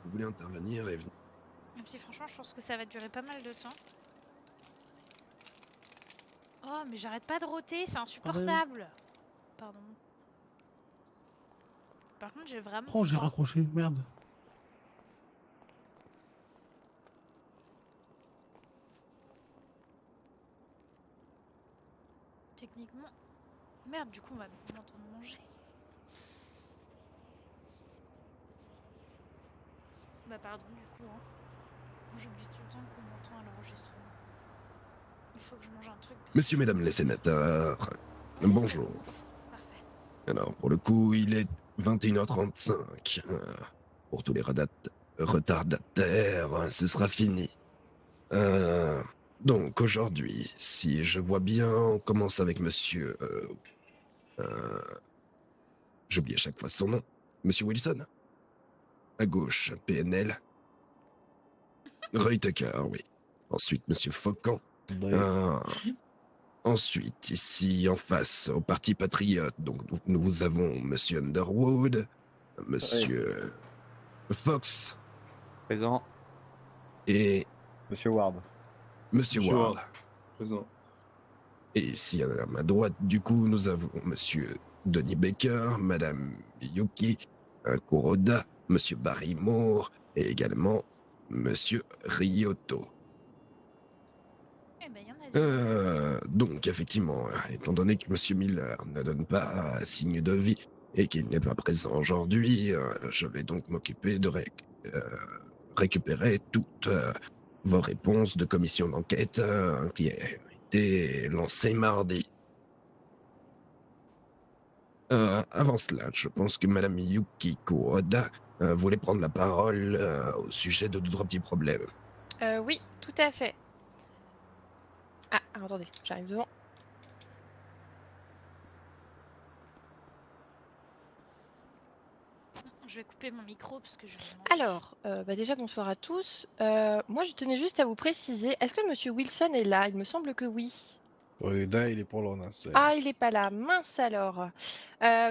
vous voulez intervenir et venir. Même si franchement, je pense que ça va durer pas mal de temps. Oh, mais j'arrête pas de roter, c'est insupportable. Pardon. Par contre, j'ai vraiment Oh, j'ai froid. raccroché, merde. Techniquement... Merde, du coup, on va m'entendre manger. Bah pardon, du coup, hein. J'oublie tout le temps qu'on m'entend à l'enregistrement. Il faut que je mange un truc. Messieurs, mesdames les sénateurs, bonjour. Parfait. Alors, pour le coup, il est 21h35. Pour tous les retardataires, ce sera fini. Donc, aujourd'hui, si je vois bien, on commence avec monsieur... j'oublie à chaque fois son nom. Monsieur Wilson. À gauche, PNL. Roy Tucker, oui. Ensuite, monsieur Faucan. Ensuite, ici, en face, au Parti Patriote, donc nous avons monsieur Underwood, monsieur Fox. Présent. Et Monsieur Ward. monsieur Ward. Présent. Et ici, à ma droite, du coup, nous avons monsieur Donny Baker, madame Yuki Kuroda, monsieur Barrymore et également monsieur Ryotto. Eh ben, y en a Donc, effectivement, étant donné que monsieur Miller ne donne pas signe de vie et qu'il n'est pas présent aujourd'hui, je vais donc m'occuper de récupérer toutes vos réponses de commission d'enquête qui a été lancée mardi. Avant cela, je pense que madame Yuki Kuroda voulait prendre la parole au sujet de 2-3 petits problèmes. Oui, tout à fait. Ah, attendez, j'arrive devant. Je vais couper mon micro parce que je vais manger. Alors, déjà bonsoir à tous. Moi, je tenais juste à vous préciser, est-ce que monsieur Wilson est là? Il me semble que oui. Oui, là, il est pour l'on. Ah, il est pas là, mince alors.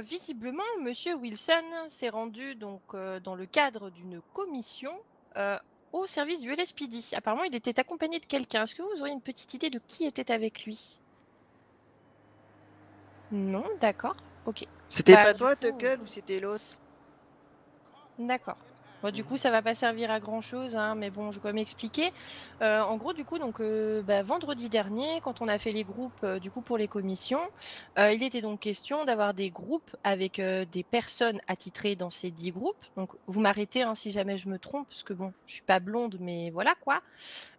Visiblement, monsieur Wilson s'est rendu donc dans le cadre d'une commission au service du LSPD. Apparemment, il était accompagné de quelqu'un. Est-ce que vous auriez une petite idée de qui était avec lui? Non, d'accord, ok. C'était Bah, pas du toi, coup, Tuckle, ou c'était l'autre? D'accord. Bon, du coup, ça va pas servir à grand chose, hein, mais bon, je vais quand même expliquer. En gros, du coup, donc vendredi dernier, quand on a fait les groupes du coup pour les commissions, il était donc question d'avoir des groupes avec des personnes attitrées dans ces 10 groupes. Donc, vous m'arrêtez hein, si jamais je me trompe, parce que bon, je suis pas blonde, mais voilà quoi.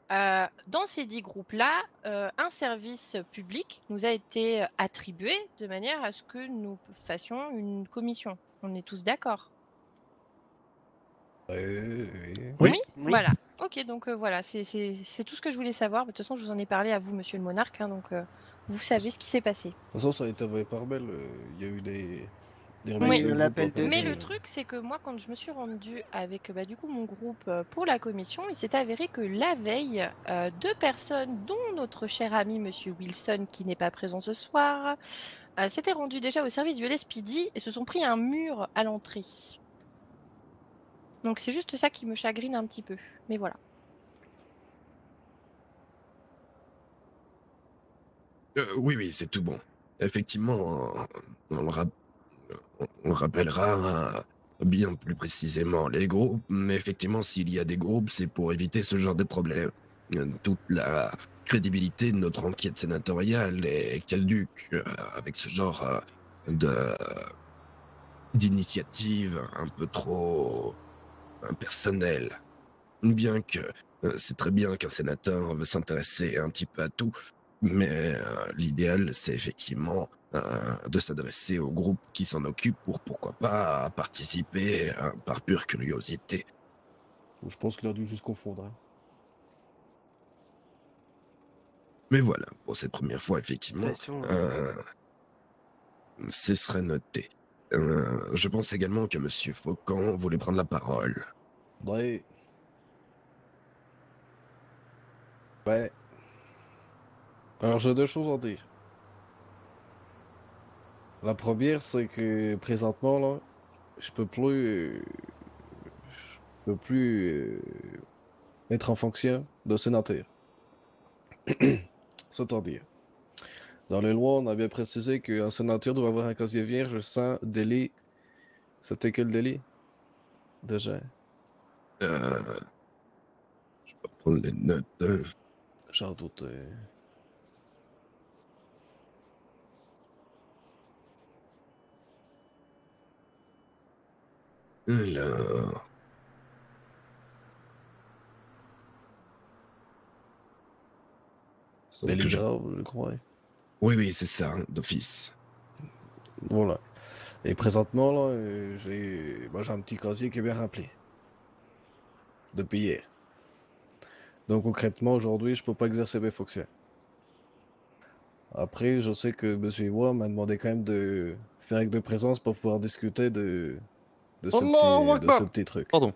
Dans ces 10 groupes-là, un service public nous a été attribué de manière à ce que nous fassions une commission. On est tous d'accord? Oui, voilà. Ok, donc voilà, c'est tout ce que je voulais savoir. De toute façon, je vous en ai parlé à vous, monsieur le monarque, hein, donc vous savez ce qui s'est passé. De toute façon, ça a été envoyé par mail. Il y a eu des Oui. l'appel de Mais mail. le truc, c'est que moi, quand je me suis rendue avec du coup mon groupe pour la commission, il s'est avéré que la veille, 2 personnes, dont notre cher ami monsieur Wilson, qui n'est pas présent ce soir, s'étaient rendues déjà au service du LSPD et se sont pris un mur à l'entrée. Donc c'est juste ça qui me chagrine un petit peu. Mais voilà. Oui, c'est tout bon. Effectivement, on rappellera bien plus précisément les groupes, mais effectivement, s'il y a des groupes, c'est pour éviter ce genre de problème. Toute la crédibilité de notre enquête sénatoriale est caduque avec ce genre d'initiative un peu trop personnelle. Bien que c'est très bien qu'un sénateur veut s'intéresser un petit peu à tout, mais l'idéal, c'est effectivement de s'adresser au groupe qui s'en occupe pour, pourquoi pas, participer par pure curiosité. Je pense qu'il a dû juste confondre. Hein. Mais voilà, pour cette première fois, effectivement, De toute façon, ce serait noté. Je pense également que monsieur Faucan voulait prendre la parole. Ouais. Alors, j'ai 2 choses à dire. La première, c'est que présentement, là, je peux plus. peut plus être en fonction de sénateur. C'est-à-dire, dans les lois, on a bien précisé qu'un sénateur doit avoir un casier vierge sans délit. C'était quel délit? Déjà, Euh, je peux reprendre les notes. j'en doute. Alors, Délit je- grave, je crois. oui, oui, c'est ça, d'office. Voilà. Et présentement, là, j'ai un petit casier qui est bien rempli. Depuis hier. Donc concrètement, aujourd'hui, je peux pas exercer mes fonctions. Après, je sais que M. Iwa m'a demandé quand même de faire acte de présence pour pouvoir discuter de ce petit truc. Pardon.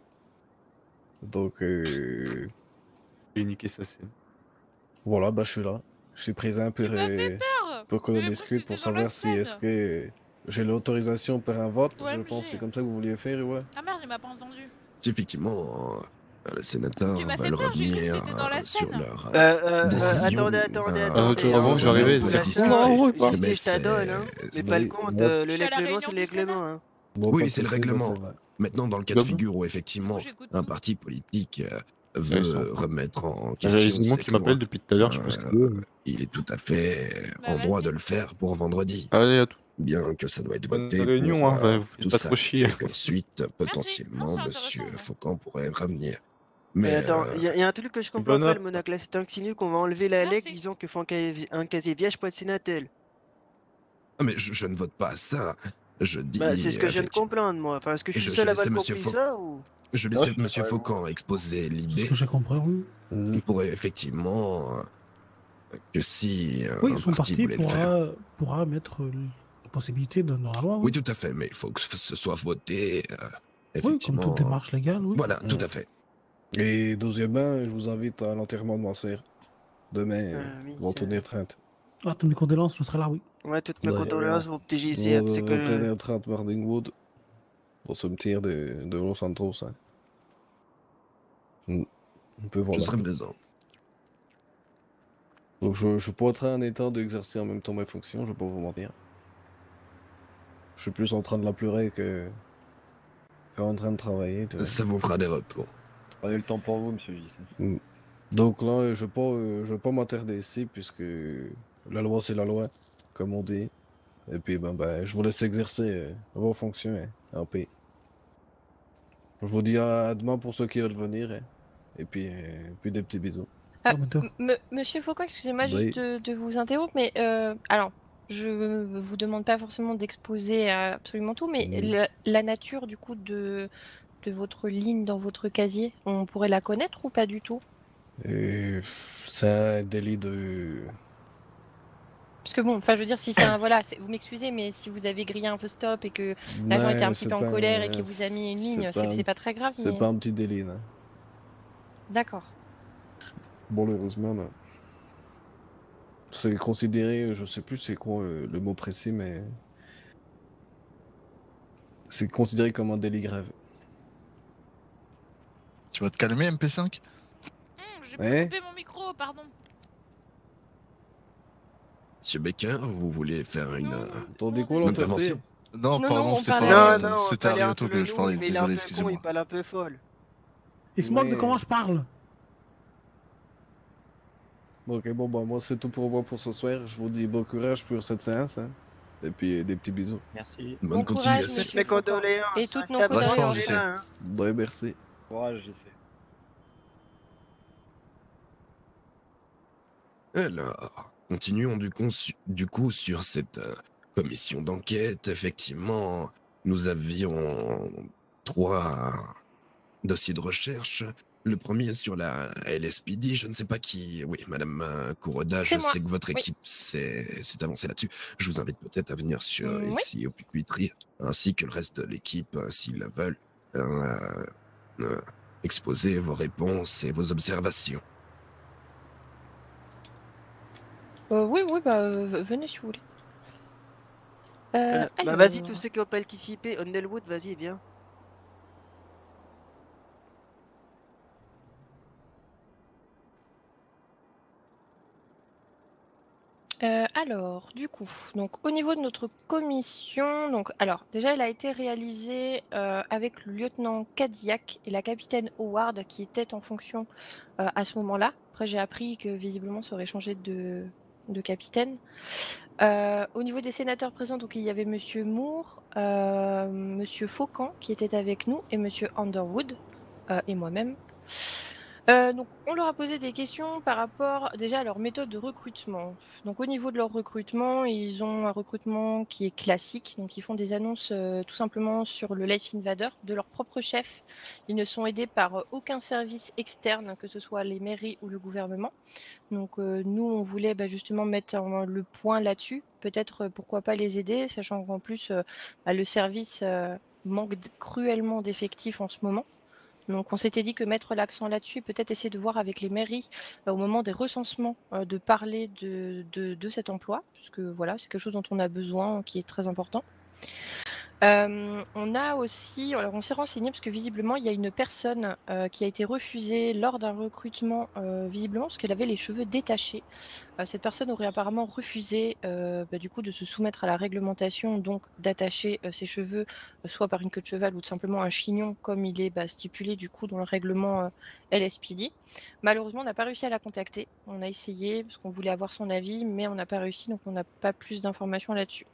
Donc, J'ai niqué sa scène. voilà, bah je suis là. Je suis présent Tu m'as fait peur. pour qu'on J'ai en cru que discute, pour c'était dans la savoir si est-ce scène. que j'ai l'autorisation pour un vote. Ouais, Je mais pense que j'ai- c'est comme ça que vous vouliez faire, ouais. Ah merde, il m'a pas entendu. Si effectivement, le sénateur Tu m'as fait veulent peur, j'ai cru que revenir c'était dans la sur scène. leur Attendez, décision. attendez, attends, attendez. avant que on j'arrive, peut il la discute. faire, Non, ouais, tu pas. sais ce que ça donne, hein. c'est Mais pas le vrai. compte, Moi- le Je suis à la règlement, réunion c'est le du règlement, Sénat. hein. Bon, Oui, pas de c'est le souci, bah, règlement. c'est vrai. Maintenant, dans le cas de Comment figure où effectivement J'écoute un tout. parti politique Ouais, veut ça. remettre en Il y a question Simon cette qui loi, m'appelle depuis tout à l'heure, je sais pas ce qu'il veut. il est tout à fait Bah, en droit vas-y. de le faire pour vendredi. Allez, à toute Bien que ça doit être bonne voté réunion, pour hein, bah, vous faites tout pas ça. trop chier. Et qu'ensuite, potentiellement, Non, c'est Monsieur intéressant, ouais. Faucon pourrait revenir. Mais Mais attends, il y a un truc que je comprends Bonne pas, app. le Monac, là, c'est insinué qu'on va enlever la LEC Merci. disant qu'il faut un casier vierge pour être sénateur. ah, mais je ne vote pas ça. Je dis Bah, c'est ce que je viens de effectivement. comprendre, moi. Enfin, est-ce que je suis Je le seul à laissais avoir Monsieur compris Faucon. ça, ou... Je Ouais, laissais je suis Monsieur d'accord avec Faucon exposer Tout ce l'idée. que j'ai compris, oui. Il pourrait effectivement que si Oui, un son parti parti voulait le faire. pourra mettre la possibilité dans la loi, Oui, oui. tout à fait, mais il faut que ce soit voté. Oui, comme Effectivement. toute démarche légale, oui. Voilà, tout à fait. Et deuxièmement, je vous invite à l'enterrement de ma sœur. Demain, oui, vont ça- tenir 30. Ah, toutes mes condoléances, je serai là, oui. Ouais, toutes mes Ouais. condoléances au petit JC, c'est Vont que... tenir 30 Mardingwood au cimetière de Los Santos. Hein. On peut voir Je là. serai présent. Donc je suis pas en état d'exercer en même temps mes fonctions, je vais pas vous mentir. Je suis plus en train de la pleurer qu'en train de travailler. Tu vois. Ça vous fera des repos. Prenez le temps pour vous, monsieur JC. Donc là, je vais pas m'attarder ici puisque la loi c'est la loi, comme on dit. Et puis ben, je vous laisse exercer vos fonctions hein, en paix. Je vous dis à demain pour ceux qui veulent venir. Hein. Et puis des petits bisous. Ah, À bientôt. Monsieur Faucon, excusez-moi Oui. juste de vous interrompre, mais alors, je vous demande pas forcément d'exposer absolument tout, mais la nature du coup de votre ligne dans votre casier, on pourrait la connaître ou pas du tout? C'est un délit de... Parce que bon, enfin je veux dire, si c'est un... Voilà, vous m'excusez, mais si vous avez grillé un feu stop et que l'agent était un petit peu en colère et qu'il vous a mis une ligne, c'est pas très grave, C'est mais... pas un petit délit, là. D'accord. Bon, heureusement, là. C'est considéré, je sais plus c'est quoi le mot précis, mais... C'est considéré comme un délit grave. Tu vas te calmer, MP5? J'ai Ouais. coupé mon micro, pardon. Monsieur Becker, vous voulez faire une. Attendez quoi, Une l'enterré? intervention. Non, Non, pardon, non, on c'était parlait- pas. Non, C'était fallait un Arioto peu que le je parlais, loup, mais il est un désolé, peu con, excusez-moi. il parle un peu folle. Il se moque de Mais- comment je parle. Ok, bon, bah, moi, c'est tout pour moi pour ce soir. Je vous dis bon courage pour cette séance, hein. Et puis, des petits bisous. Merci. Bonne Bon courage, continuation. monsieur Mes Faucon. condoléances. Et toutes nos Reste à condoléances. bonne JC. journée, hein. Ouais, merci. Courage, JC. Alors, continuons du coup sur cette commission d'enquête. Effectivement, nous avions 3 dossiers de recherche. Le premier sur la LSPD, je ne sais pas qui... Oui, Madame Kuroda, je C'est moi. sais que votre Oui. équipe s'est avancée là-dessus. Je vous invite peut-être à venir sur Oui. ici au Puy-Cuitry, ainsi que le reste de l'équipe, s'ils le veulent, exposer vos réponses et vos observations. Oui, bah venez si vous voulez. Bah alors- vas-y, tous ceux qui ont participé, Underwood, vas-y, viens. Alors, du coup, donc au niveau de notre commission, donc alors déjà elle a été réalisée avec le lieutenant Cadillac et la capitaine Howard qui étaient en fonction à ce moment-là. Après j'ai appris que visiblement ça aurait changé de capitaine. Au niveau des sénateurs présents, donc il y avait Monsieur Moore, Monsieur Faucan qui était avec nous et Monsieur Underwood et moi-même. Donc, on leur a posé des questions par rapport déjà à leur méthode de recrutement. Donc, au niveau de leur recrutement, ils ont un recrutement qui est classique. Donc, ils font des annonces tout simplement sur le Life Invader de leur propre chef. Ils ne sont aidés par aucun service externe, que ce soit les mairies ou le gouvernement. Donc, nous, on voulait justement mettre le point là-dessus. Peut-être pourquoi pas les aider, sachant qu'en plus, le service manque cruellement d'effectifs en ce moment. Donc, on s'était dit que mettre l'accent là-dessus et peut-être essayer de voir avec les mairies au moment des recensements de parler de cet emploi, puisque voilà, c'est quelque chose dont on a besoin, qui est très important. On a aussi, alors on s'est renseigné parce que visiblement il y a une personne qui a été refusée lors d'un recrutement, visiblement parce qu'elle avait les cheveux détachés. Cette personne aurait apparemment refusé du coup de se soumettre à la réglementation, donc d'attacher ses cheveux soit par une queue de cheval ou tout simplement un chignon comme il est stipulé du coup dans le règlement LSPD. Malheureusement on n'a pas réussi à la contacter. On a essayé parce qu'on voulait avoir son avis mais on n'a pas réussi donc on n'a pas plus d'informations là-dessus.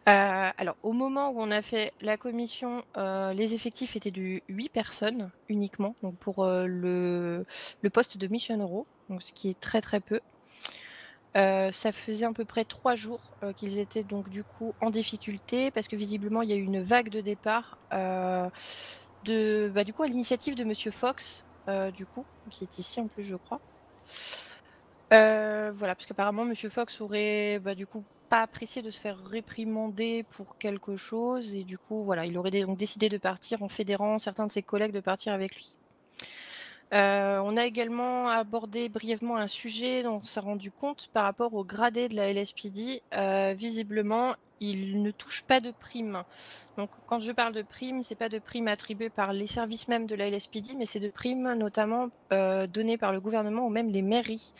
Alors, au moment où on a fait la commission, les effectifs étaient de 8 personnes uniquement, donc pour le poste de mission euro, donc ce qui est très très peu. Ça faisait à peu près 3 jours qu'ils étaient donc du coup en difficulté parce que visiblement il y a eu une vague de départ du coup à l'initiative de Monsieur Fox, du coup, qui est ici en plus je crois. Voilà, parce qu'apparemment Monsieur Fox aurait du coup pas apprécié de se faire réprimander pour quelque chose et du coup voilà, il aurait donc décidé de partir en fédérant certains de ses collègues de partir avec lui. On a également abordé brièvement un sujet dont on s'est rendu compte par rapport au gradé de la LSPD. Visiblement, il ne touche pas de prime. Donc, quand je parle de prime, c'est pas de prime attribuée par les services même de la LSPD, mais c'est de primes notamment données par le gouvernement ou même les mairies.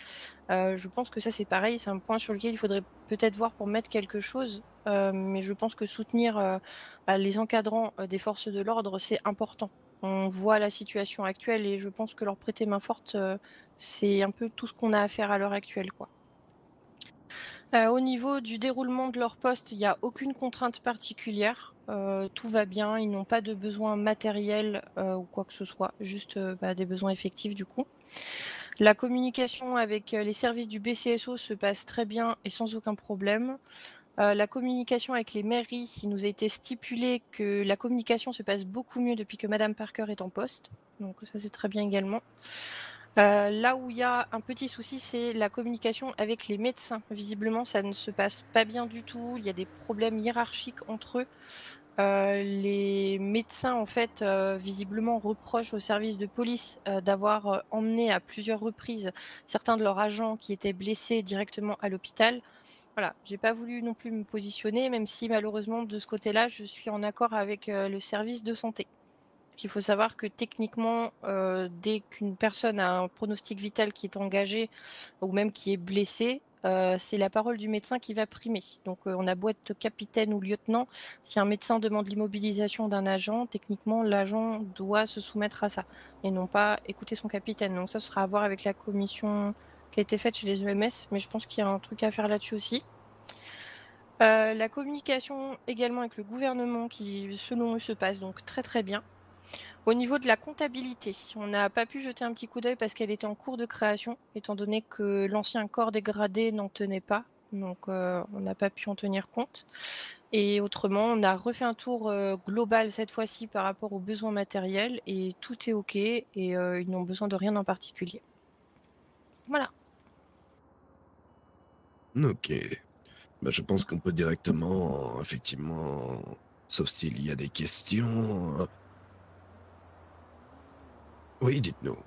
Je pense que ça c'est pareil, c'est un point sur lequel il faudrait peut-être voir pour mettre quelque chose. Mais je pense que soutenir les encadrants des forces de l'ordre, c'est important. On voit la situation actuelle et je pense que leur prêter main forte, c'est un peu tout ce qu'on a à faire à l'heure actuelle, quoi. Au niveau du déroulement de leur poste, il n'y a aucune contrainte particulière. Tout va bien, ils n'ont pas de besoins matériels ou quoi que ce soit, juste des besoins effectifs du coup. La communication avec les services du BCSO se passe très bien et sans aucun problème. La communication avec les mairies, il nous a été stipulé que la communication se passe beaucoup mieux depuis que Madame Parker est en poste. Donc ça c'est très bien également. Là où il y a un petit souci, c'est la communication avec les médecins. Visiblement, ça ne se passe pas bien du tout. Il y a des problèmes hiérarchiques entre eux. Les médecins, en fait, visiblement reprochent au service de police d'avoir emmené à plusieurs reprises certains de leurs agents qui étaient blessés directement à l'hôpital. Voilà, j'ai pas voulu non plus me positionner, même si malheureusement de ce côté-là, je suis en accord avec le service de santé. Parce qu'il faut savoir que techniquement, dès qu'une personne a un pronostic vital qui est engagé ou même qui est blessé, c'est la parole du médecin qui va primer. Donc on a beau être capitaine ou lieutenant, si un médecin demande l'immobilisation d'un agent, techniquement l'agent doit se soumettre à ça et non pas écouter son capitaine. Donc ça sera à voir avec la commission qui a été faite chez les EMS, mais je pense qu'il y a un truc à faire là-dessus aussi. La communication également avec le gouvernement qui, selon eux, se passe donc très très bien. Au niveau de la comptabilité, on n'a pas pu jeter un petit coup d'œil parce qu'elle était en cours de création, étant donné que l'ancien corps dégradé n'en tenait pas. Donc on n'a pas pu en tenir compte. Et autrement, on a refait un tour global cette fois-ci par rapport aux besoins matériels et tout est OK et ils n'ont besoin de rien en particulier. Voilà. Ok. Je pense qu'on peut directement, effectivement, sauf s'il y a des questions. Oui, dites-nous.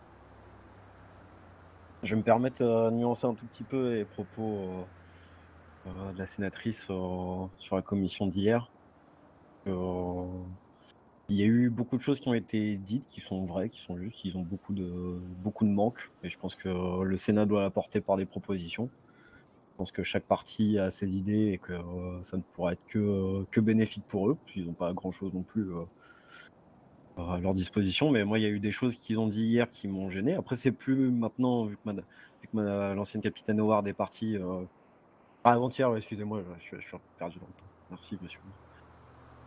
Je vais me permettre de nuancer un tout petit peu les propos de la sénatrice sur la commission d'hier. Il y a eu beaucoup de choses qui ont été dites, qui sont vraies, qui sont justes, ils ont beaucoup de manques, et je pense que le Sénat doit apporter par des propositions. pense que chaque parti a ses idées et que ça ne pourra être que bénéfique pour eux, puisqu'ils n'ont pas grand-chose non plus à leur disposition. Mais moi, il y a eu des choses qu'ils ont dit hier qui m'ont gêné. Après, c'est plus maintenant, vu que l'ancienne capitaine Howard est partie. Avant-hier, ouais, excusez-moi, je suis perdu dans le temps. Merci, monsieur.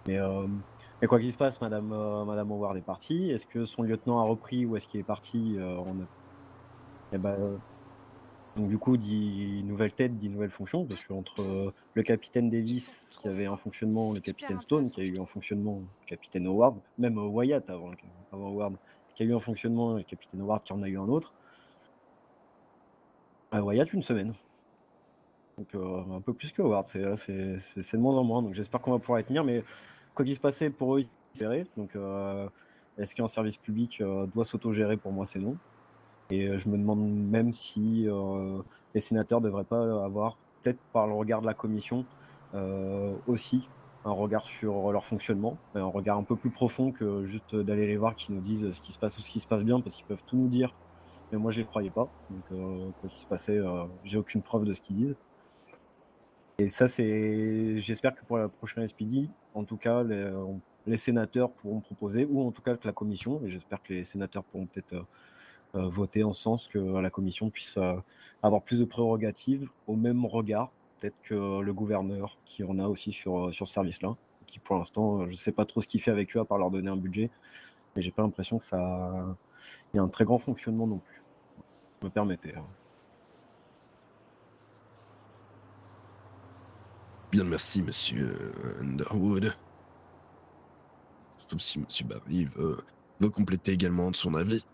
Mais quoi qu'il se passe, Madame Howard est partie. Est-ce que son lieutenant a repris ou est-ce qu'il est parti Eh ben, donc du coup, dit nouvelle tête, dit nouvelle fonction, parce qu'entre le capitaine Davis qui avait un fonctionnement, le capitaine Stone qui a eu un fonctionnement, le capitaine Howard, même Wyatt avant Howard, qui a eu un fonctionnement, et le capitaine Howard qui en a eu un autre, Wyatt une semaine. Donc un peu plus que Howard, c'est de moins en moins. Donc j'espère qu'on va pouvoir y tenir, mais quoi qu'il se passait pour eux, ils gérer. Donc est-ce qu'un service public doit s'autogérer? Pour moi, c'est non. Et je me demande même si les sénateurs ne devraient pas avoir, peut-être par le regard de la commission, aussi un regard sur leur fonctionnement, un regard un peu plus profond que juste d'aller les voir qui nous disent ce qui se passe ou ce qui se passe bien, parce qu'ils peuvent tout nous dire. Mais moi, je les croyais pas. Donc quoi qu'il se passait, j'ai aucune preuve de ce qu'ils disent. Et ça, j'espère que pour la prochaine SPD, en tout cas, les sénateurs pourront proposer, ou en tout cas que la commission, et j'espère que les sénateurs pourront peut-être voter en ce sens que la commission puisse avoir plus de prérogatives au même regard, peut-être que le gouverneur qui en a aussi sur ce service-là, qui pour l'instant, je ne sais pas trop ce qu'il fait avec eux à part leur donner un budget, mais j'ai pas l'impression que il y a un très grand fonctionnement non plus. Vous me permettez. Bien, merci, monsieur Underwood. Surtout si monsieur Barry veut compléter également de son avis.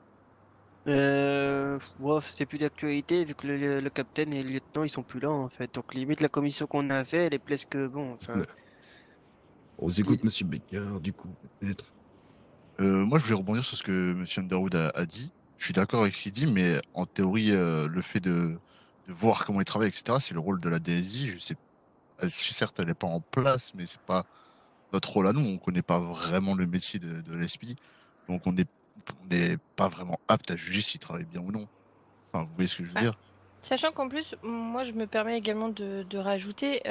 C'est plus d'actualité vu que le capitaine et le lieutenant ils sont plus là en fait. Donc limite la commission qu'on a fait, elle est presque bon. Enfin, On vous écoute, monsieur Baker, du coup, peut-être. Moi, je voulais rebondir sur ce que M. Underwood a dit. Je suis d'accord avec ce qu'il dit, mais en théorie, le fait de voir comment il travaille, etc., c'est le rôle de la DSI. Je sais, certes, elle n'est pas en place, mais c'est pas notre rôle à nous. On connaît pas vraiment le métier de l'SPD, donc on n'est pas vraiment apte à juger s'il travaille bien ou non. Enfin, vous voyez ce que je veux dire? Sachant qu'en plus, moi je me permets également de rajouter,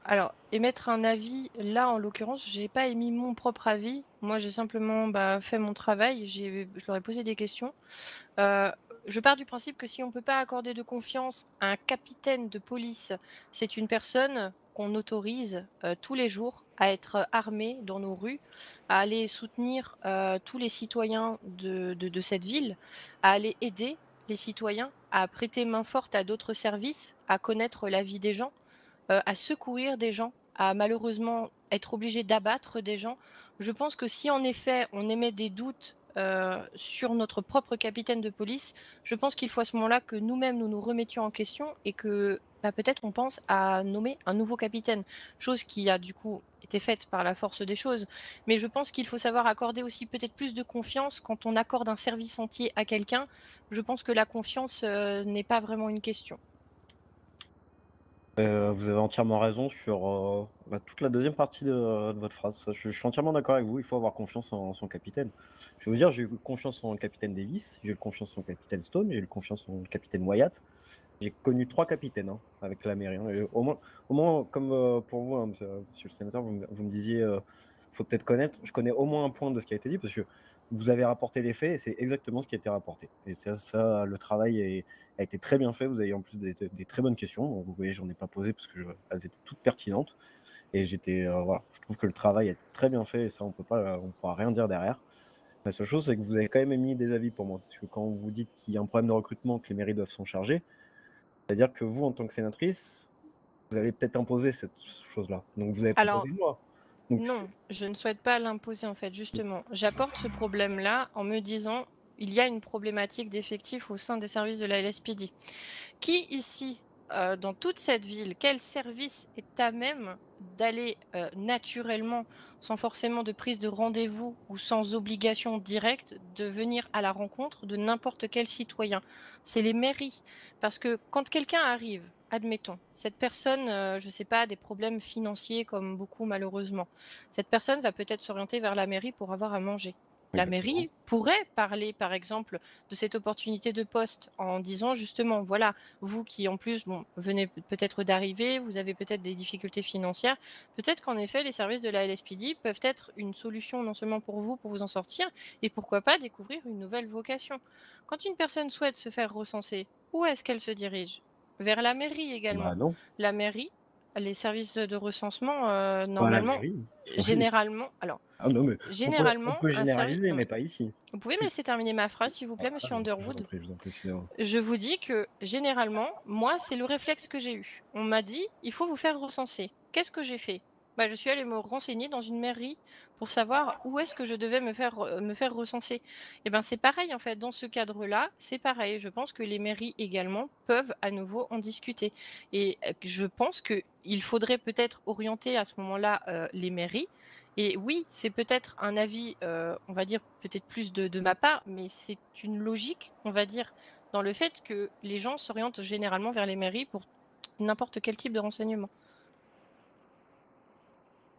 alors émettre un avis, là en l'occurrence, j'ai pas émis mon propre avis. Moi j'ai simplement fait mon travail, je leur ai posé des questions. Je pars du principe que si on peut pas accorder de confiance à un capitaine de police, c'est une personne qu'on autorise tous les jours à être armée dans nos rues, à aller soutenir tous les citoyens de cette ville, à aller aider les citoyens, à prêter main forte à d'autres services, à connaître la vie des gens, à secourir des gens, à malheureusement être obligé d'abattre des gens. Je pense que si en effet on émet des doutes sur notre propre capitaine de police, je pense qu'il faut à ce moment-là que nous-mêmes nous nous remettions en question et que peut-être on pense à nommer un nouveau capitaine, chose qui a du coup été faite par la force des choses. Mais je pense qu'il faut savoir accorder aussi peut-être plus de confiance quand on accorde un service entier à quelqu'un. Je pense que la confiance n'est pas vraiment une question. Vous avez entièrement raison sur toute la deuxième partie de votre phrase. Je suis entièrement d'accord avec vous, il faut avoir confiance en son capitaine. Je vais vous dire, j'ai eu confiance en le capitaine Davis, j'ai eu confiance en le capitaine Stone, j'ai eu confiance en le capitaine Wyatt. J'ai connu 3 capitaines avec la mairie. Et au moins comme pour vous, monsieur le sénateur, vous me disiez, faut peut-être connaître. Je connais au moins un point de ce qui a été dit parce que vous avez rapporté les faits et c'est exactement ce qui a été rapporté. Et ça le travail a été très bien fait. Vous avez en plus des très bonnes questions. Vous voyez, j'en ai pas posé parce que elles étaient toutes pertinentes. Et voilà, je trouve que le travail a été très bien fait et ça, on pourra rien dire derrière. La seule chose, c'est que vous avez quand même émis des avis pour moi. Parce que quand vous dites qu'il y a un problème de recrutement, que les mairies doivent s'en charger, c'est-à-dire que vous, en tant que sénatrice, vous allez peut-être imposer cette chose-là. Donc vous avez proposé une loi. Non, je ne souhaite pas l'imposer en fait, justement. J'apporte ce problème-là en me disant, il y a une problématique d'effectifs au sein des services de la LSPD. Qui ici, dans toute cette ville, quel service est à même d'aller naturellement, sans forcément de prise de rendez-vous ou sans obligation directe, de venir à la rencontre de n'importe quel citoyen? C'est les mairies. Parce que quand quelqu'un arrive, admettons, cette personne, je ne sais pas, a des problèmes financiers comme beaucoup malheureusement. Cette personne va peut-être s'orienter vers la mairie pour avoir à manger. La Exactement. mairie pourrait parler, par exemple, de cette opportunité de poste en disant justement, voilà, vous qui en plus, bon, venez peut-être d'arriver, vous avez peut-être des difficultés financières, peut-être qu'en effet, les services de la LSPD peuvent être une solution non seulement pour vous en sortir, et pourquoi pas découvrir une nouvelle vocation. Quand une personne souhaite se faire recenser, où est-ce qu'elle se dirige? Vers la mairie également. Bah non, La mairie, les services de recensement, pas à la normalement, mairie. Oui. généralement, alors, Ah non, mais on généralement, peut un service. généraliser, Non, mais mais pas ici. vous pouvez me laisser terminer ma phrase, s'il vous plaît, monsieur Je vous en Underwood? prie, je vous en prie, excusez-moi. Je vous dis que généralement, moi, c'est le réflexe que j'ai eu. On m'a dit, il faut vous faire recenser. Qu'est-ce que j'ai fait? Bah, je suis allée me renseigner dans une mairie pour savoir où est-ce que je devais me faire recenser. Et ben, c'est pareil, en fait, dans ce cadre-là, c'est pareil. Je pense que les mairies également peuvent à nouveau en discuter. Et je pense qu'il faudrait peut-être orienter à ce moment-là les mairies. Et oui, c'est peut-être un avis, on va dire peut-être plus de ma part, mais c'est une logique, on va dire, dans le fait que les gens s'orientent généralement vers les mairies pour n'importe quel type de renseignement.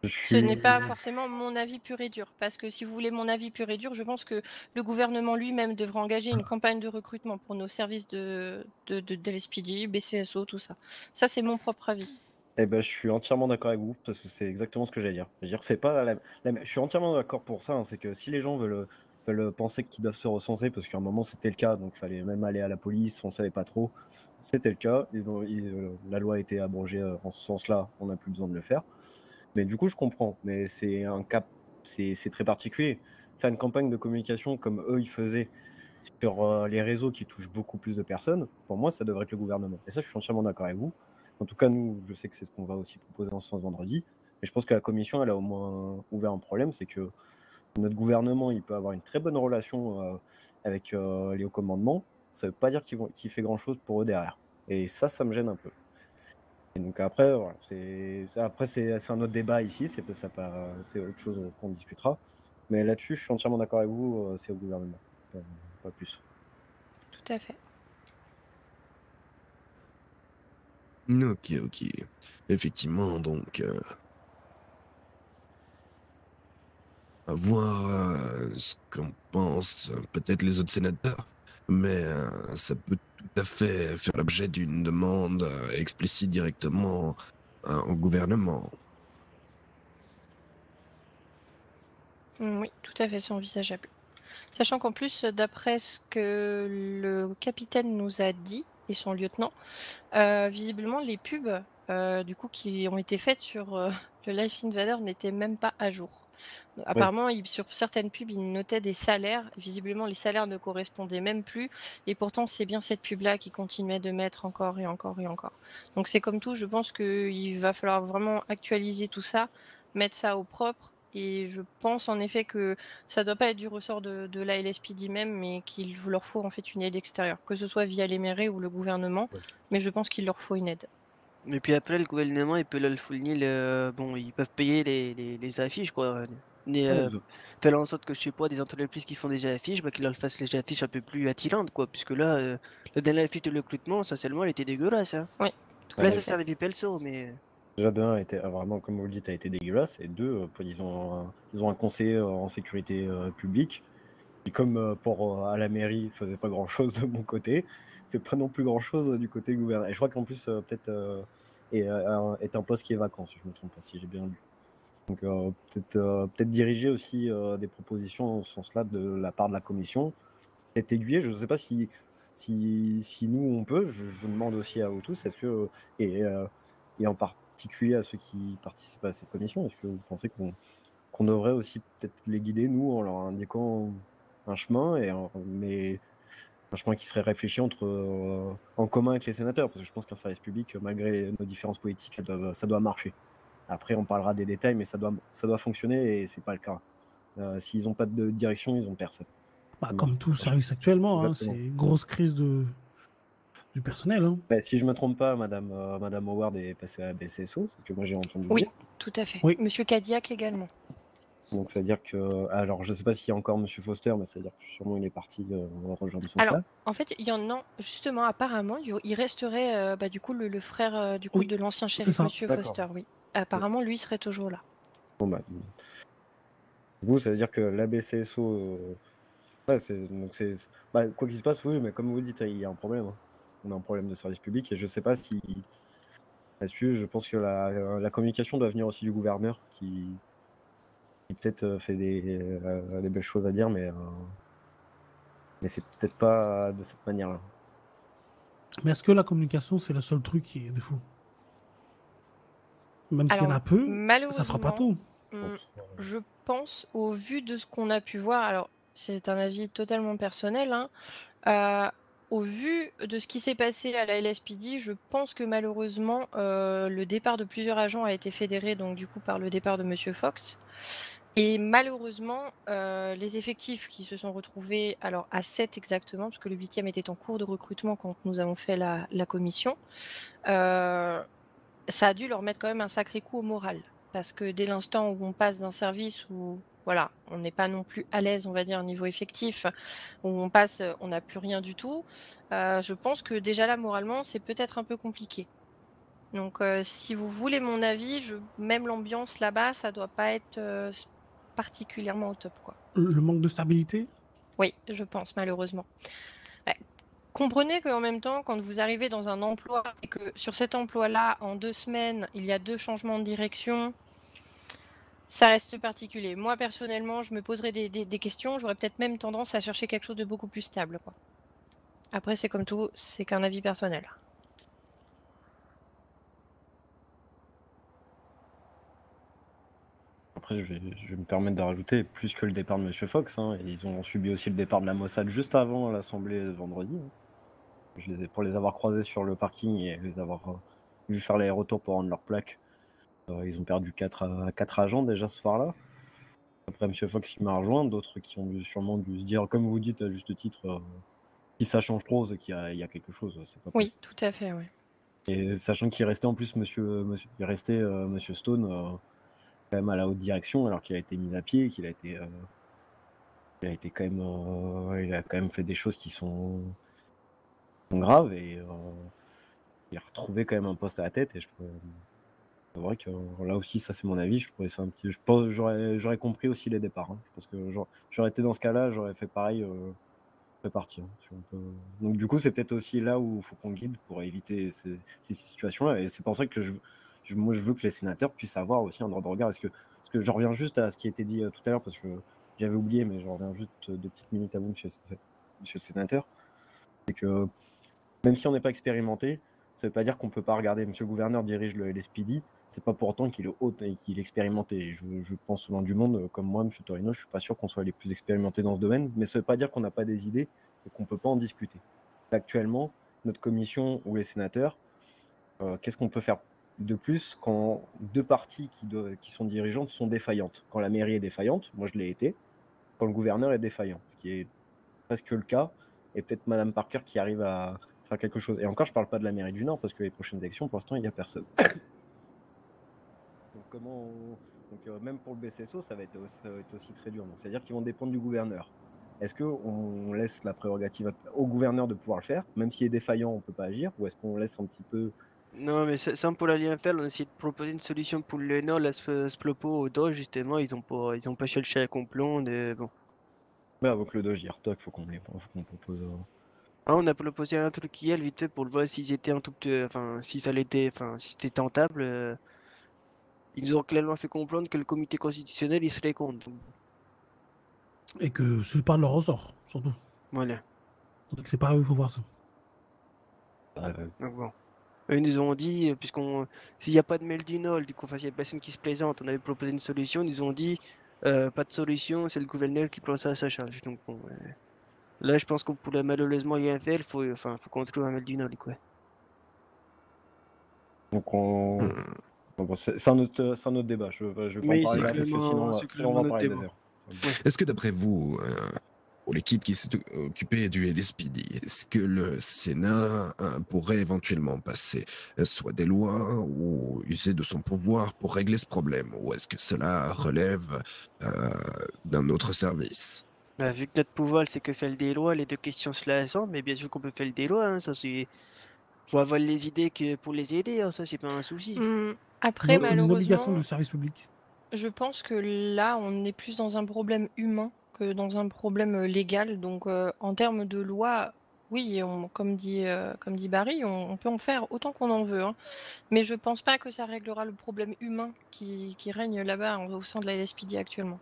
Je Ce n'est suis. pas forcément mon avis pur et dur, parce que si vous voulez mon avis pur et dur, je pense que le gouvernement lui-même devrait engager une campagne de recrutement pour nos services de LSPD, BCSO, tout ça. Ça, c'est mon propre avis. Eh ben, je suis entièrement d'accord avec vous, parce que c'est exactement ce que j'allais dire. Je veux dire, c'est pas je suis entièrement d'accord pour ça, hein, c'est que si les gens veulent penser qu'ils doivent se recenser, parce qu'à un moment c'était le cas, donc il fallait même aller à la police, on savait pas trop, c'était le cas, la loi a été abrogée en ce sens-là, on n'a plus besoin de le faire. Mais du coup, je comprends, mais c'est un cas, c'est très particulier. Faire une campagne de communication comme eux ils faisaient sur les réseaux qui touchent beaucoup plus de personnes, pour moi, ça devrait être le gouvernement. Et ça, je suis entièrement d'accord avec vous. En tout cas, nous, je sais que c'est ce qu'on va aussi proposer en ce sens vendredi. Et je pense que la commission, elle a au moins ouvert un problème, c'est que notre gouvernement, il peut avoir une très bonne relation avec les hauts commandements. Ça ne veut pas dire qu'il fait grand-chose pour eux derrière. Et ça me gêne un peu. Et donc après, voilà, c'est un autre débat ici, c'est autre chose qu'on discutera. Mais là-dessus, je suis entièrement d'accord avec vous, c'est au gouvernement, pas plus. Tout à fait. Ok, ok. Effectivement, donc, à voir ce qu'en pensent peut-être les autres sénateurs, mais ça peut tout à fait faire l'objet d'une demande explicite directement au gouvernement. Oui, tout à fait, c'est envisageable. Sachant qu'en plus, d'après ce que le capitaine nous a dit, et son lieutenant, visiblement les pubs, du coup qui ont été faites sur, le Life Invader n'étaient même pas à jour. Apparemment, sur certaines pubs, ils notaient des salaires. Visiblement, les salaires ne correspondaient même plus et pourtant, c'est bien cette pub-là qui continuait de mettre encore et encore et encore. Donc c'est comme tout, je pense qu'il va falloir vraiment actualiser tout ça, mettre ça au propre et je pense en effet que ça doit pas être du ressort de la LSPD même, mais qu'il leur faut en fait une aide extérieure, que ce soit via les mairies ou le gouvernement, mais je pense qu'il leur faut une aide. Et puis après, le gouvernement, il peut leur fournir bon, ils peuvent payer les affiches, quoi. Faire en sorte que, je sais pas, des entreprises qui font déjà affiches, bah, qu'ils leur fassent les affiches un peu plus attirantes, quoi. Puisque là, la dernière affiche de recrutement, sincèrement, elle était dégueulasse, hein. Oui. Là, ça sert des perso, mais. Déjà, de 1, vraiment, comme vous le dites, a été dégueulasse. Et 2, ils ont un conseiller en sécurité publique. Et comme à la mairie, il faisait pas grand-chose de mon côté, il fait pas non plus grand-chose du côté du gouvernement. Et je crois qu'en plus, peut-être, est un poste qui est vacant, si je me trompe pas, si j'ai bien lu. Donc peut-être diriger aussi des propositions en ce sens-là de la part de la commission. Être aiguillé, je ne sais pas si nous on peut, je vous demande aussi à vous tous, est-ce que, et en particulier à ceux qui participent à cette commission, est-ce que vous pensez qu'on devrait aussi peut-être les guider, nous, en leur indiquant un chemin, mais un chemin qui serait réfléchi en commun avec les sénateurs, parce que je pense qu'un service public, malgré nos différences politiques, ça doit marcher. Après, on parlera des détails, mais ça doit fonctionner et c'est pas le cas. S'ils n'ont pas de direction, ils n'ont personne. Bah, comme tout service actuellement, hein, c'est une grosse crise du personnel. Hein. Bah, si je me trompe pas, Madame Howard est passée à la BCSO, c'est ce que moi j'ai entendu dire. Oui, tout à fait. Oui. Monsieur Cadillac également. Donc ça veut dire que, alors je sais pas s'il y a encore Monsieur Foster, mais ça veut dire que sûrement il est parti rejoindre son Alors, frère. en fait, il y en a, justement, apparemment, il resterait du coup le frère du coup, Oui, de l'ancien c'est ça. shérif, Monsieur D'accord. Foster, oui. Apparemment, lui serait toujours là. Bon, bah, Du coup, ça veut dire que la BCSO, ouais, quoi qu'il se passe, oui, mais comme vous dites, il y a un problème, hein. On a un problème de service public et je sais pas si là-dessus, je pense que la communication doit venir aussi du gouverneur qui peut-être fait des belles choses à dire, mais c'est peut-être pas de cette manière-là. Mais est-ce que la communication, c'est le seul truc qui est défaut? Même s'il y en a peu, ça fera pas tout. Je pense, au vu de ce qu'on a pu voir, alors c'est un avis totalement personnel, hein, au vu de ce qui s'est passé à la LSPD, je pense que malheureusement, le départ de plusieurs agents a été fédéré donc du coup par le départ de Monsieur Fox. Et malheureusement, les effectifs qui se sont retrouvés, alors à 7 exactement, parce que le 8e était en cours de recrutement quand nous avons fait la commission, ça a dû leur mettre quand même un sacré coup au moral. Parce que dès l'instant où on passe d'un service où voilà, on n'est pas non plus à l'aise, on va dire, au niveau effectif, où on passe, on n'a plus rien du tout, je pense que déjà là, moralement, c'est peut-être un peu compliqué. Donc si vous voulez mon avis, même l'ambiance là-bas, ça doit pas être particulièrement au top, quoi. Le manque de stabilité? Oui, je pense, malheureusement. Comprenez qu'en même temps, quand vous arrivez dans un emploi et que sur cet emploi-là, en 2 semaines, il y a 2 changements de direction, ça reste particulier. Moi, personnellement, je me poserais des questions. J'aurais peut-être même tendance à chercher quelque chose de beaucoup plus stable, quoi. Après, c'est comme tout, c'est qu'un avis personnel. Après, je vais me permettre de rajouter, plus que le départ de M. Fox, hein, ils ont subi aussi le départ de la Mossad juste avant l'assemblée de vendredi. Hein. Pour les avoir croisés sur le parking et les avoir vu faire les retours pour rendre leur plaque, ils ont perdu 4 agents déjà ce soir-là. Après, M. Fox qui m'a rejoint, d'autres qui ont sûrement dû se dire, comme vous dites à juste titre, si ça change trop, c'est qu'il y a quelque chose. C'est pas oui, tout à fait, oui. Et sachant qu'il restait en plus Monsieur Stone quand même à la haute direction, alors qu'il a été mis à pied, qu'il a été quand même, il a quand même fait des choses qui sont graves et il a retrouvé quand même un poste à la tête et c'est vrai que là aussi, ça c'est mon avis, je trouvais ça un petit. Je pense j'aurais compris aussi les départs. Hein. Je pense que j'aurais été dans ce cas-là, j'aurais fait pareil, fait partie. Hein, si on peut... Donc du coup, c'est peut-être aussi là où il faut qu'on guide pour éviter ces situations-là. Et c'est pour ça que moi je veux que les sénateurs puissent avoir aussi un droit de regard. Parce que je reviens juste à ce qui a été dit tout à l'heure, parce que j'avais oublié, mais je reviens juste 2 petites minutes à vous, monsieur le sénateur. C'est que même si on n'est pas expérimenté, ça ne veut pas dire qu'on ne peut pas regarder. Monsieur le gouverneur dirige le LSPD, c'est pas pour autant qu'il est haut et qu'il est expérimenté. Je pense souvent du monde, comme moi, monsieur Torino, je suis pas sûr qu'on soit les plus expérimentés dans ce domaine, mais ça ne veut pas dire qu'on n'a pas des idées et qu'on ne peut pas en discuter. Actuellement, notre commission ou les sénateurs, qu'est-ce qu'on peut faire de plus quand 2 parties qui sont dirigeantes sont défaillantes? Quand la mairie est défaillante, moi je l'ai été, quand le gouverneur est défaillant, ce qui est presque le cas, et peut-être Madame Parker qui arrive à faire quelque chose. Et encore, je parle pas de la mairie du Nord, parce que les prochaines élections, pour l'instant, il n'y a personne. Donc même pour le BCSO, ça va être aussi très dur. C'est-à-dire qu'ils vont dépendre du gouverneur. Est-ce qu'on laisse la prérogative au gouverneur de pouvoir le faire, même s'il est défaillant, on ne peut pas agir, ou est-ce qu'on laisse un petit peu... Non, mais sans pour rien faire, on a essayé de proposer une solution pour le Nord, là, ce Splopo au Doge, justement, ils ont pas cherché à complon, bon. Mais avec le Doge d'Irtok, faut qu'on propose... Ah, on a proposé un truc hier, vite fait, pour le voir s'ils étaient un tout petit... Enfin, si c'était tentable. Ils nous ont clairement fait comprendre que le comité constitutionnel, il serait contre. Et que c'est pas de leur ressort, surtout. Voilà. Donc c'est pas eux, il faut voir ça. Donc bon. Eux ils nous ont dit, s'il n'y a pas de mail du Nord, du coup, il y a personne qui se présente, on avait proposé une solution, ils nous ont dit, pas de solution, c'est le gouverneur qui prend ça à sa charge. Donc bon, là, je pense qu'on pourrait malheureusement rien faire, il faut qu'on trouve un mail du Nord, quoi. Donc bon, c'est un autre débat, je vais pas en parler là, parce que sinon on va en parler des heures. Est-ce que d'après vous, pour l'équipe qui s'est occupée du LSPD, est-ce que le Sénat pourrait éventuellement passer soit des lois ou user de son pouvoir pour régler ce problème, ou est-ce que cela relève d'un autre service? Bah, vu que notre pouvoir, c'est que faire des lois, les deux questions se la ressemblent, mais bien sûr qu'on peut faire des lois, hein, ça c'est... Faut avoir les idées que pour les aider, hein, ça c'est pas un souci. Après, malheureusement... Une obligation du service public. Je pense que là, on est plus dans un problème humain que dans un problème légal. Donc, en termes de loi, oui, comme dit Barry, on peut en faire autant qu'on en veut, hein. Mais je pense pas que ça réglera le problème humain qui règne là-bas au sein de la LSPD actuellement.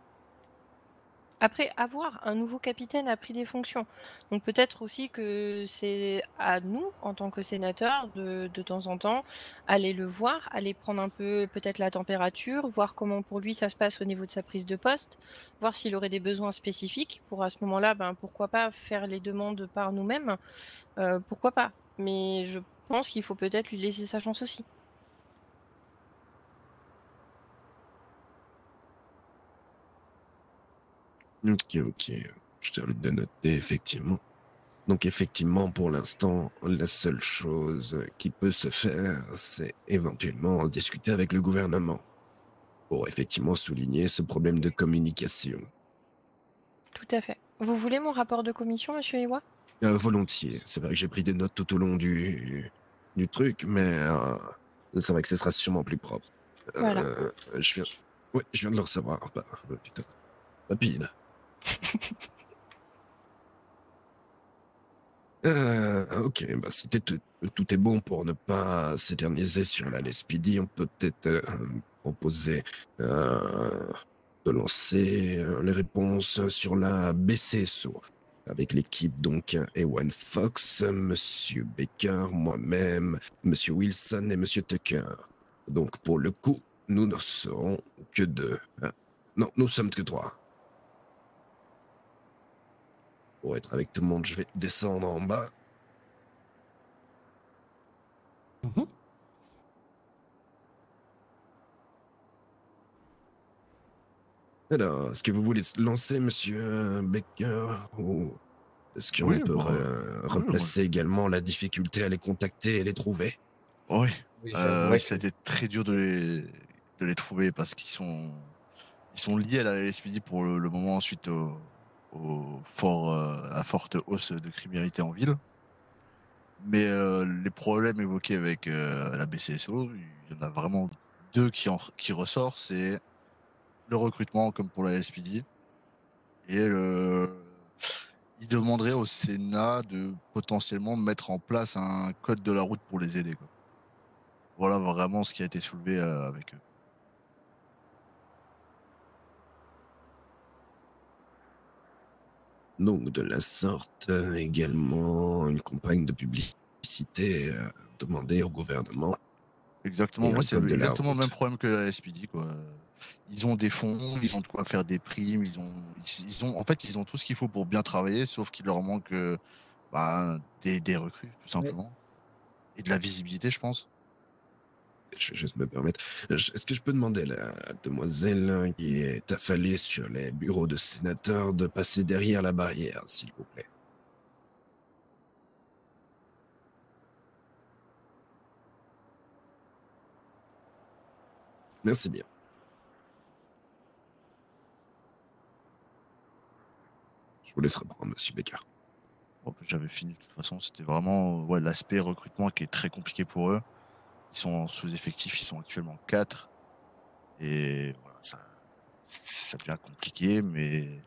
Après, un nouveau capitaine a pris des fonctions. Donc peut-être aussi que c'est à nous, en tant que sénateurs, de temps en temps, aller le voir, aller prendre un peu peut-être la température, voir comment pour lui ça se passe au niveau de sa prise de poste, voir s'il aurait des besoins spécifiques. Pour à ce moment-là, pourquoi pas faire les demandes par nous-mêmes, pourquoi pas. Mais je pense qu'il faut peut-être lui laisser sa chance aussi. Ok. Je termine de noter, effectivement. Donc effectivement, pour l'instant, la seule chose qui peut se faire, c'est éventuellement discuter avec le gouvernement pour effectivement souligner ce problème de communication. Tout à fait. Vous voulez mon rapport de commission, monsieur Ewa? Volontiers. C'est vrai que j'ai pris des notes tout au long du truc, mais c'est vrai que ce sera sûrement plus propre. Voilà. Je viens de le recevoir. Putain, rapide. Ok, si tout est bon pour ne pas s'éterniser sur la LSPD, on peut peut-être proposer de lancer les réponses sur la BCSO avec l'équipe donc Ewan Fox, Monsieur Baker, moi-même, Monsieur Wilson et Monsieur Tucker. Donc pour le coup, nous ne serons que 2. Non, nous sommes que 3. Pour être avec tout le monde, je vais descendre en bas. Alors, est-ce que vous voulez se lancer, Monsieur Baker, ou est-ce qu'on Oui, peut replacer oui. également la difficulté à les contacter et les trouver? Oui, Oui, ça a été très dur de les trouver parce qu'ils sont liés à la LSPD pour le moment suite à forte hausse de criminalité en ville. Mais les problèmes évoqués avec la BCSO, il y en a vraiment 2 qui ressortent, c'est le recrutement comme pour la LSPD et il demanderait au Sénat de potentiellement mettre en place un code de la route pour les aider, quoi. Voilà vraiment ce qui a été soulevé avec eux. Donc, de la sorte, également une campagne de publicité demandée au gouvernement. Exactement, Et moi un c'est code de la exactement le même route. problème que la SPD, quoi. Ils ont des fonds, ils ont de quoi faire des primes, en fait ils ont tout ce qu'il faut pour bien travailler, sauf qu'il leur manque des recrues tout simplement et de la visibilité, je pense. Je vais juste me permettre. Est-ce que je peux demander à la demoiselle qui est affalée sur les bureaux de sénateurs de passer derrière la barrière, s'il vous plaît? Merci bien. Je vous laisse reprendre, Monsieur Baker. Bon, j'avais fini de toute façon, c'était vraiment l'aspect recrutement qui est très compliqué pour eux. Ils sont en sous-effectif, ils sont actuellement 4 et voilà, ça devient compliqué, mais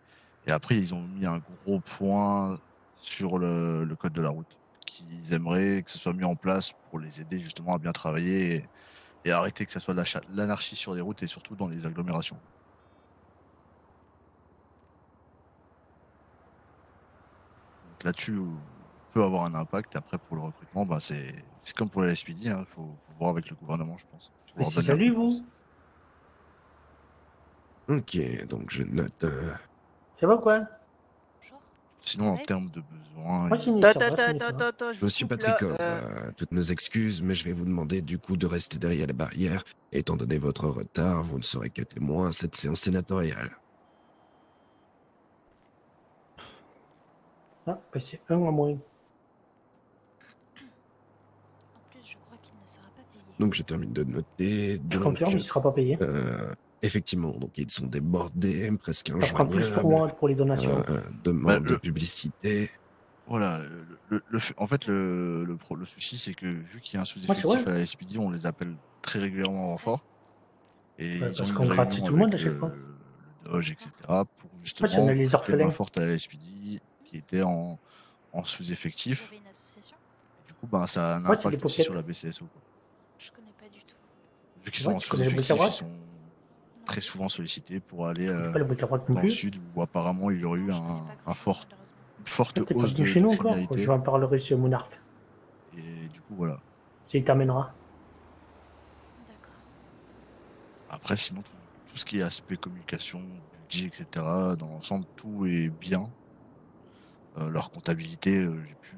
et après ils ont mis un gros point sur le code de la route qu'ils aimeraient que ce soit mis en place pour les aider justement à bien travailler et arrêter que ça soit l'anarchie sur les routes et surtout dans les agglomérations. Donc là-dessus, on peut avoir un impact. Après, pour le recrutement, c'est comme pour la SPD, hein, faut voir avec le gouvernement, je pense. Pour leur donner un Salut coup de pouce. vous. Ok, donc je note. Ça va quoi? Bonjour. Sinon, en Ouais. termes de besoins, Moi, c'est Attends, je vous Monsieur coupe là. Patrikov, toutes nos excuses, mais je vais vous demander du coup de rester derrière la barrière. Étant donné votre retard, vous ne serez que témoin à cette séance sénatoriale. Ah, bah c'est un à moins. En plus, je crois qu'il ne sera pas payé. Donc je termine de noter. Je Donc, confirme, il ne sera pas payé. effectivement, donc ils sont débordés, presque Ça fera plus pour injoignables. moi pour les donations. Demande de publicité. Voilà, en fait, le souci, c'est que vu qu'il y a un Ouais, c'est sous-effectif vrai. à la SPD, on les appelle très régulièrement en renfort. Et Ouais, ils ont parce eu qu'on une gratte réunion tout le monde à avec chaque fois. le Doge, etc. pour si on justement est les prêter main orphelins. forte à la LSPD qui était en Vous sous-effectif. avez une association? Et du coup, ben, ça a un Ouais, c'est les impact aussi sur la pockets. BCSO, quoi. Je connais pas du tout. Vu qu'ils sont Ouais, en tu connais le sous-effectif, ils bric-à-brac? sont Non. très souvent sollicités pour aller Tu connais pas le bric-à-brac non dans le plus? sud où apparemment il y aurait eu Non, je connais pas une grand-chose, malheureusement. forte T'es pas hausse venu de chez nous encore? criminalité. Je vais en parler chez Monarch. Et du coup, voilà. Il t'amènera. D'accord. Après, sinon, tout ce qui est aspect communication, budget, etc., dans l'ensemble, tout est bien. Leur comptabilité,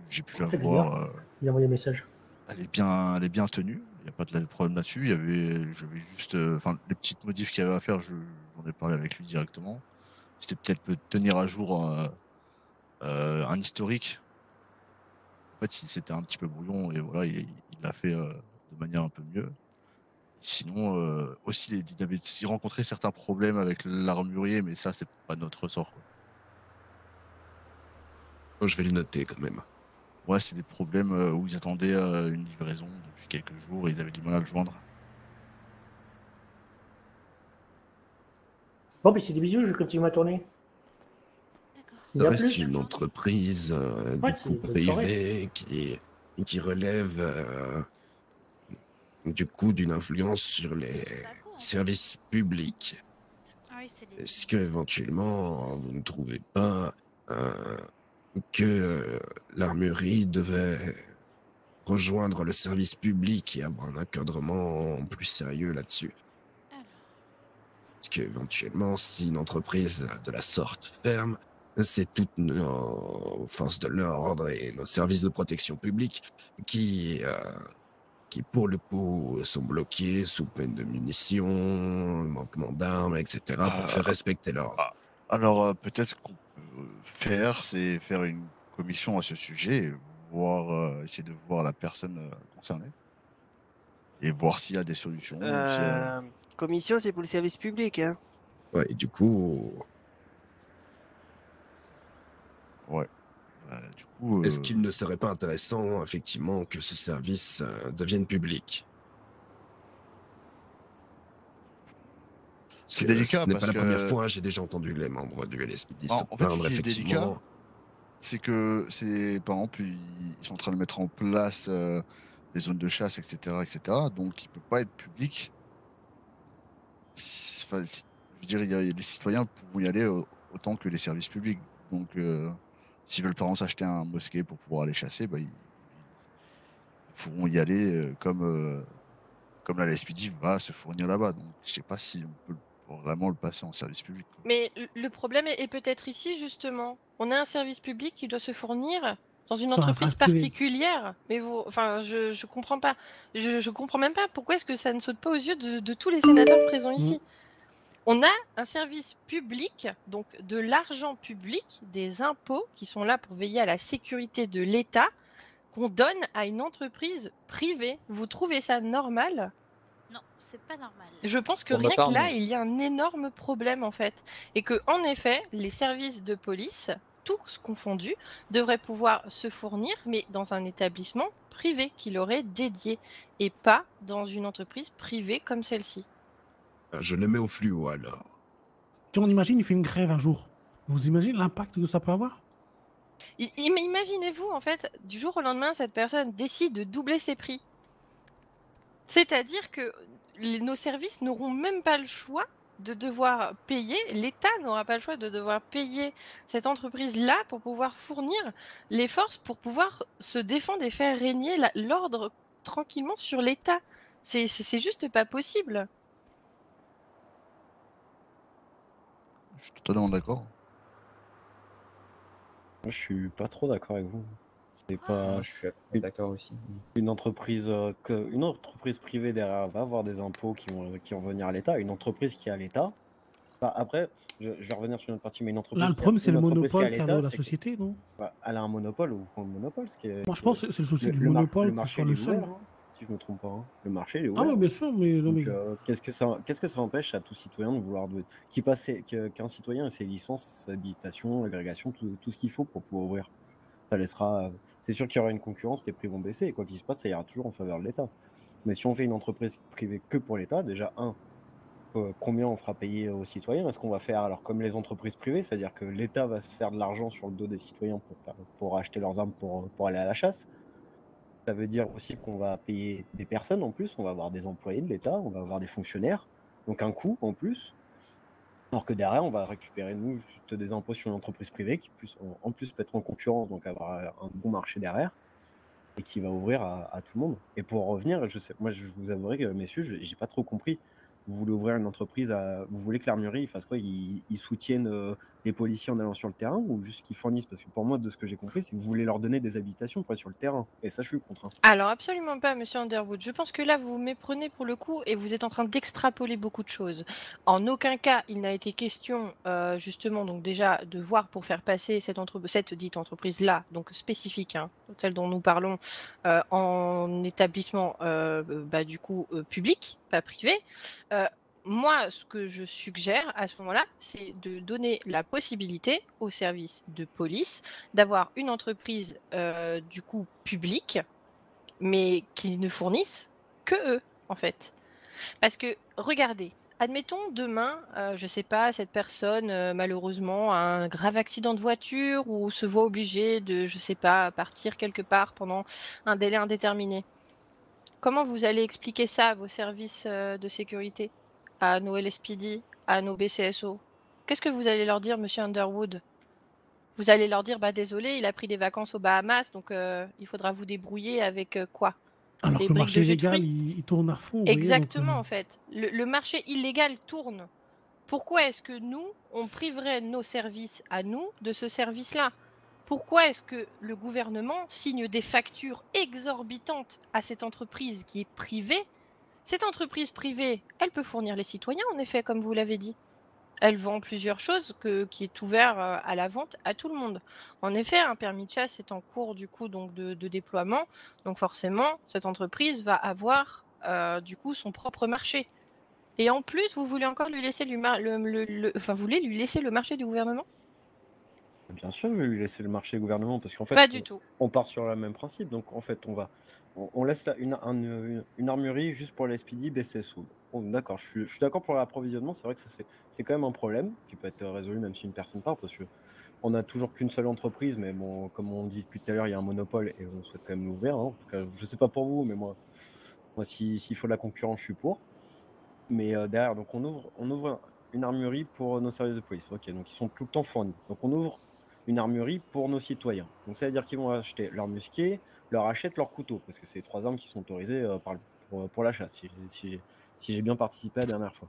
j'ai pu la C'est voir. bizarre. Il a envoyé un message. Elle est bien tenue. Il n'y a pas de problème là-dessus. J'avais juste, enfin, les petites modifs qu'il y avait à faire, j'en ai parlé avec lui directement. C'était peut-être tenir à jour un historique. En fait, c'était un petit peu brouillon et voilà, il l'a fait de manière un peu mieux. Sinon, aussi, il avait rencontré certains problèmes avec l'armurier, mais ça, c'est pas notre ressort, quoi. Oh, je vais le noter quand même. Ouais, c'est des problèmes où ils attendaient une livraison depuis quelques jours et ils avaient du mal à le joindre. Bon, ben c'est des bisous, je continue ma tournée. D'accord. Il Ça y a reste plus. une entreprise Ouais, du coup c'est bonne soirée. privée qui relève du coup d'une influence sur les C'est pas cool, en fait. services publics. Ah oui, c'est les... Est-ce que éventuellement vous ne trouvez pas que l'armurerie devait rejoindre le service public et avoir un encadrement plus sérieux là-dessus? Alors, Parce qu'éventuellement, si une entreprise de la sorte ferme, c'est toutes nos forces de l'ordre et nos services de protection publique qui pour le coup sont bloqués sous peine de munitions, manquement d'armes, etc. pour faire respecter l'ordre. Ah, alors, peut-être qu'on peut faire, c'est faire une commission à ce sujet et voir, essayer de voir la personne concernée et voir s'il y a des solutions. Ou s'il y a... Commission, c'est pour le service public, hein. Ouais, et du coup, Ouais. Du coup, est-ce qu'il ne serait pas intéressant, effectivement, que ce service devienne public? c'est Parce que délicat ce n'est pas parce la première que, fois, j'ai déjà entendu les membres du LSPD se en fait, ce plaindre, qui est délicat, effectivement. c'est que, par exemple, ils sont en train de mettre en place des zones de chasse, etc., etc. Donc, il peut pas être public. Enfin, je veux dire, les citoyens pourront y aller autant que les services publics. Donc, s'ils veulent par exemple s'acheter un mosquée pour pouvoir aller chasser, bah, ils pourront y aller comme la LSPD va se fournir là-bas. Donc, je sais pas si on peut vraiment le passer en service public, quoi. Mais le problème est peut-être ici, justement. On a un service public qui doit se fournir dans une Sur un entreprise service privé. particulière. Mais vous, enfin, je comprends pas. Je comprends même pas pourquoi est-ce que ça ne saute pas aux yeux de tous les sénateurs présents ici. On a un service public, donc de l'argent public, des impôts qui sont là pour veiller à la sécurité de l'État, qu'on donne à une entreprise privée. Vous trouvez ça normal ? non, c'est pas normal. Je pense que Pour ma rien part, que là, non. il y a un énorme problème en fait. Et que, en effet, les services de police, tous confondus, devraient pouvoir se fournir, mais dans un établissement privé qui l'aurait dédié, et pas dans une entreprise privée comme celle-ci. Je le mets au fluo alors. Si on imagine, il fait une grève un jour. Vous imaginez l'impact que ça peut avoir? Imaginez-vous, en fait, du jour au lendemain, cette personne décide de doubler ses prix. C'est-à-dire que nos services n'auront même pas le choix de devoir payer, l'État n'aura pas le choix de devoir payer cette entreprise-là pour pouvoir fournir les forces pour pouvoir se défendre et faire régner l'ordre tranquillement sur l'État. C'est juste pas possible. Je suis totalement d'accord. Moi, je suis pas trop d'accord avec vous. C'est pas Moi, je suis d'accord aussi. une entreprise une entreprise privée derrière va avoir des impôts qui vont venir à l'État. Une entreprise qui est à l'État. Enfin, après, je vais revenir sur une autre partie, mais une entreprise. Là, le problème, c'est le monopole qu'a qu'a la société, non? Elle a un monopole ou un monopole, ce qui est. Moi, je pense que c'est le souci du le monopole que marché soit le est seul. ouvert, hein, si je me trompe pas. Hein. Le marché il est Ah ouvert. ouais, bien sûr, mais non, Donc, mais qu'est-ce que ça empêche à tout citoyen de vouloir qu'un citoyen ait ses licences, sa habilitation, l'agrégation, tout ce qu'il faut pour pouvoir ouvrir. Ça laissera. C'est sûr qu'il y aura une concurrence, les prix vont baisser, et quoi qu'il se passe, ça ira toujours en faveur de l'État. Mais si on fait une entreprise privée que pour l'État, déjà, combien on fera payer aux citoyens? Est-ce qu'on va faire alors comme les entreprises privées, c'est-à-dire que l'État va se faire de l'argent sur le dos des citoyens pour acheter leurs armes pour aller à la chasse? Ça veut dire aussi qu'on va payer des personnes en plus, on va avoir des employés de l'État, on va avoir des fonctionnaires, donc un coût en plus. Alors que derrière, on va récupérer, nous, juste des impôts sur une entreprise privée qui, en plus, peut être en concurrence, donc avoir un bon marché derrière, et qui va ouvrir à tout le monde. Et pour revenir, moi, je vous avouerai que, messieurs, j'ai pas trop compris. Vous voulez ouvrir une entreprise, vous voulez que l'armurerie, il fasse quoi? Ils soutiennent les policiers en allant sur le terrain ou juste qu'ils fournissent? Parce que pour moi, de ce que j'ai compris, c'est que vous voulez leur donner des habilitations pour être sur le terrain. Et ça, je suis contre. Alors absolument pas, monsieur Underwood. Je pense que là, vous vous méprenez pour le coup et vous êtes en train d'extrapoler beaucoup de choses. En aucun cas, il n'a été question, justement, donc déjà, de voir pour faire passer cette dite entreprise-là, donc spécifique, hein, celle dont nous parlons, en établissement, du coup, public, pas privé. Moi, ce que je suggère à ce moment-là, c'est de donner la possibilité aux services de police d'avoir une entreprise, du coup, publique, mais qui ne fournissent que eux, en fait. Parce que, regardez, admettons demain, je sais pas, cette personne, malheureusement, a un grave accident de voiture ou se voit obligée de, je sais pas, partir quelque part pendant un délai indéterminé. Comment vous allez expliquer ça à vos services de sécurité, à nos LSPD, à nos BCSO? Qu'est-ce que vous allez leur dire, monsieur Underwood? Vous allez leur dire, bah désolé, il a pris des vacances aux Bahamas, donc il faudra vous débrouiller avec quoi? Alors Les que le briques marché de jus de illégal, fruits? il tourne à fond. Vous voyez, donc, Exactement, en fait. Le marché illégal tourne. Pourquoi est-ce que nous, on priverait nos services à nous de ce service-là? Pourquoi est-ce que le gouvernement signe des factures exorbitantes à cette entreprise qui est privée? Cette entreprise privée, elle peut fournir les citoyens, en effet, comme vous l'avez dit. Elle vend plusieurs choses qui est ouvert à la vente à tout le monde. En effet, un permis de chasse est en cours du coup donc de déploiement. Donc forcément, cette entreprise va avoir du coup son propre marché. Et en plus, vous voulez encore lui laisser vous voulez lui laisser le marché du gouvernement? Bien sûr, je vais lui laisser le marché gouvernement parce qu'en fait, Pas du tout. on part sur le même principe. Donc, en fait, on laisse une armurerie juste pour les SPD, BCSO. Bon, d'accord, je suis d'accord pour l'approvisionnement. C'est vrai que c'est quand même un problème qui peut être résolu même si une personne part parce qu'on n'a toujours qu'une seule entreprise. Mais bon, comme on dit depuis tout à l'heure, il y a un monopole et on souhaite quand même l'ouvrir. En tout cas, je sais pas pour vous, mais moi s'il faut de la concurrence, je suis pour. Mais derrière, donc on ouvre une armurerie pour nos services de police. Ok, donc ils sont tout le temps fournis. Donc on ouvre une armurerie pour nos citoyens. Donc ça veut dire qu'ils vont acheter leur musquet, leur hachette, leur couteau, parce que c'est les 3 armes qui sont autorisées pour la chasse, si j'ai bien participé la dernière fois.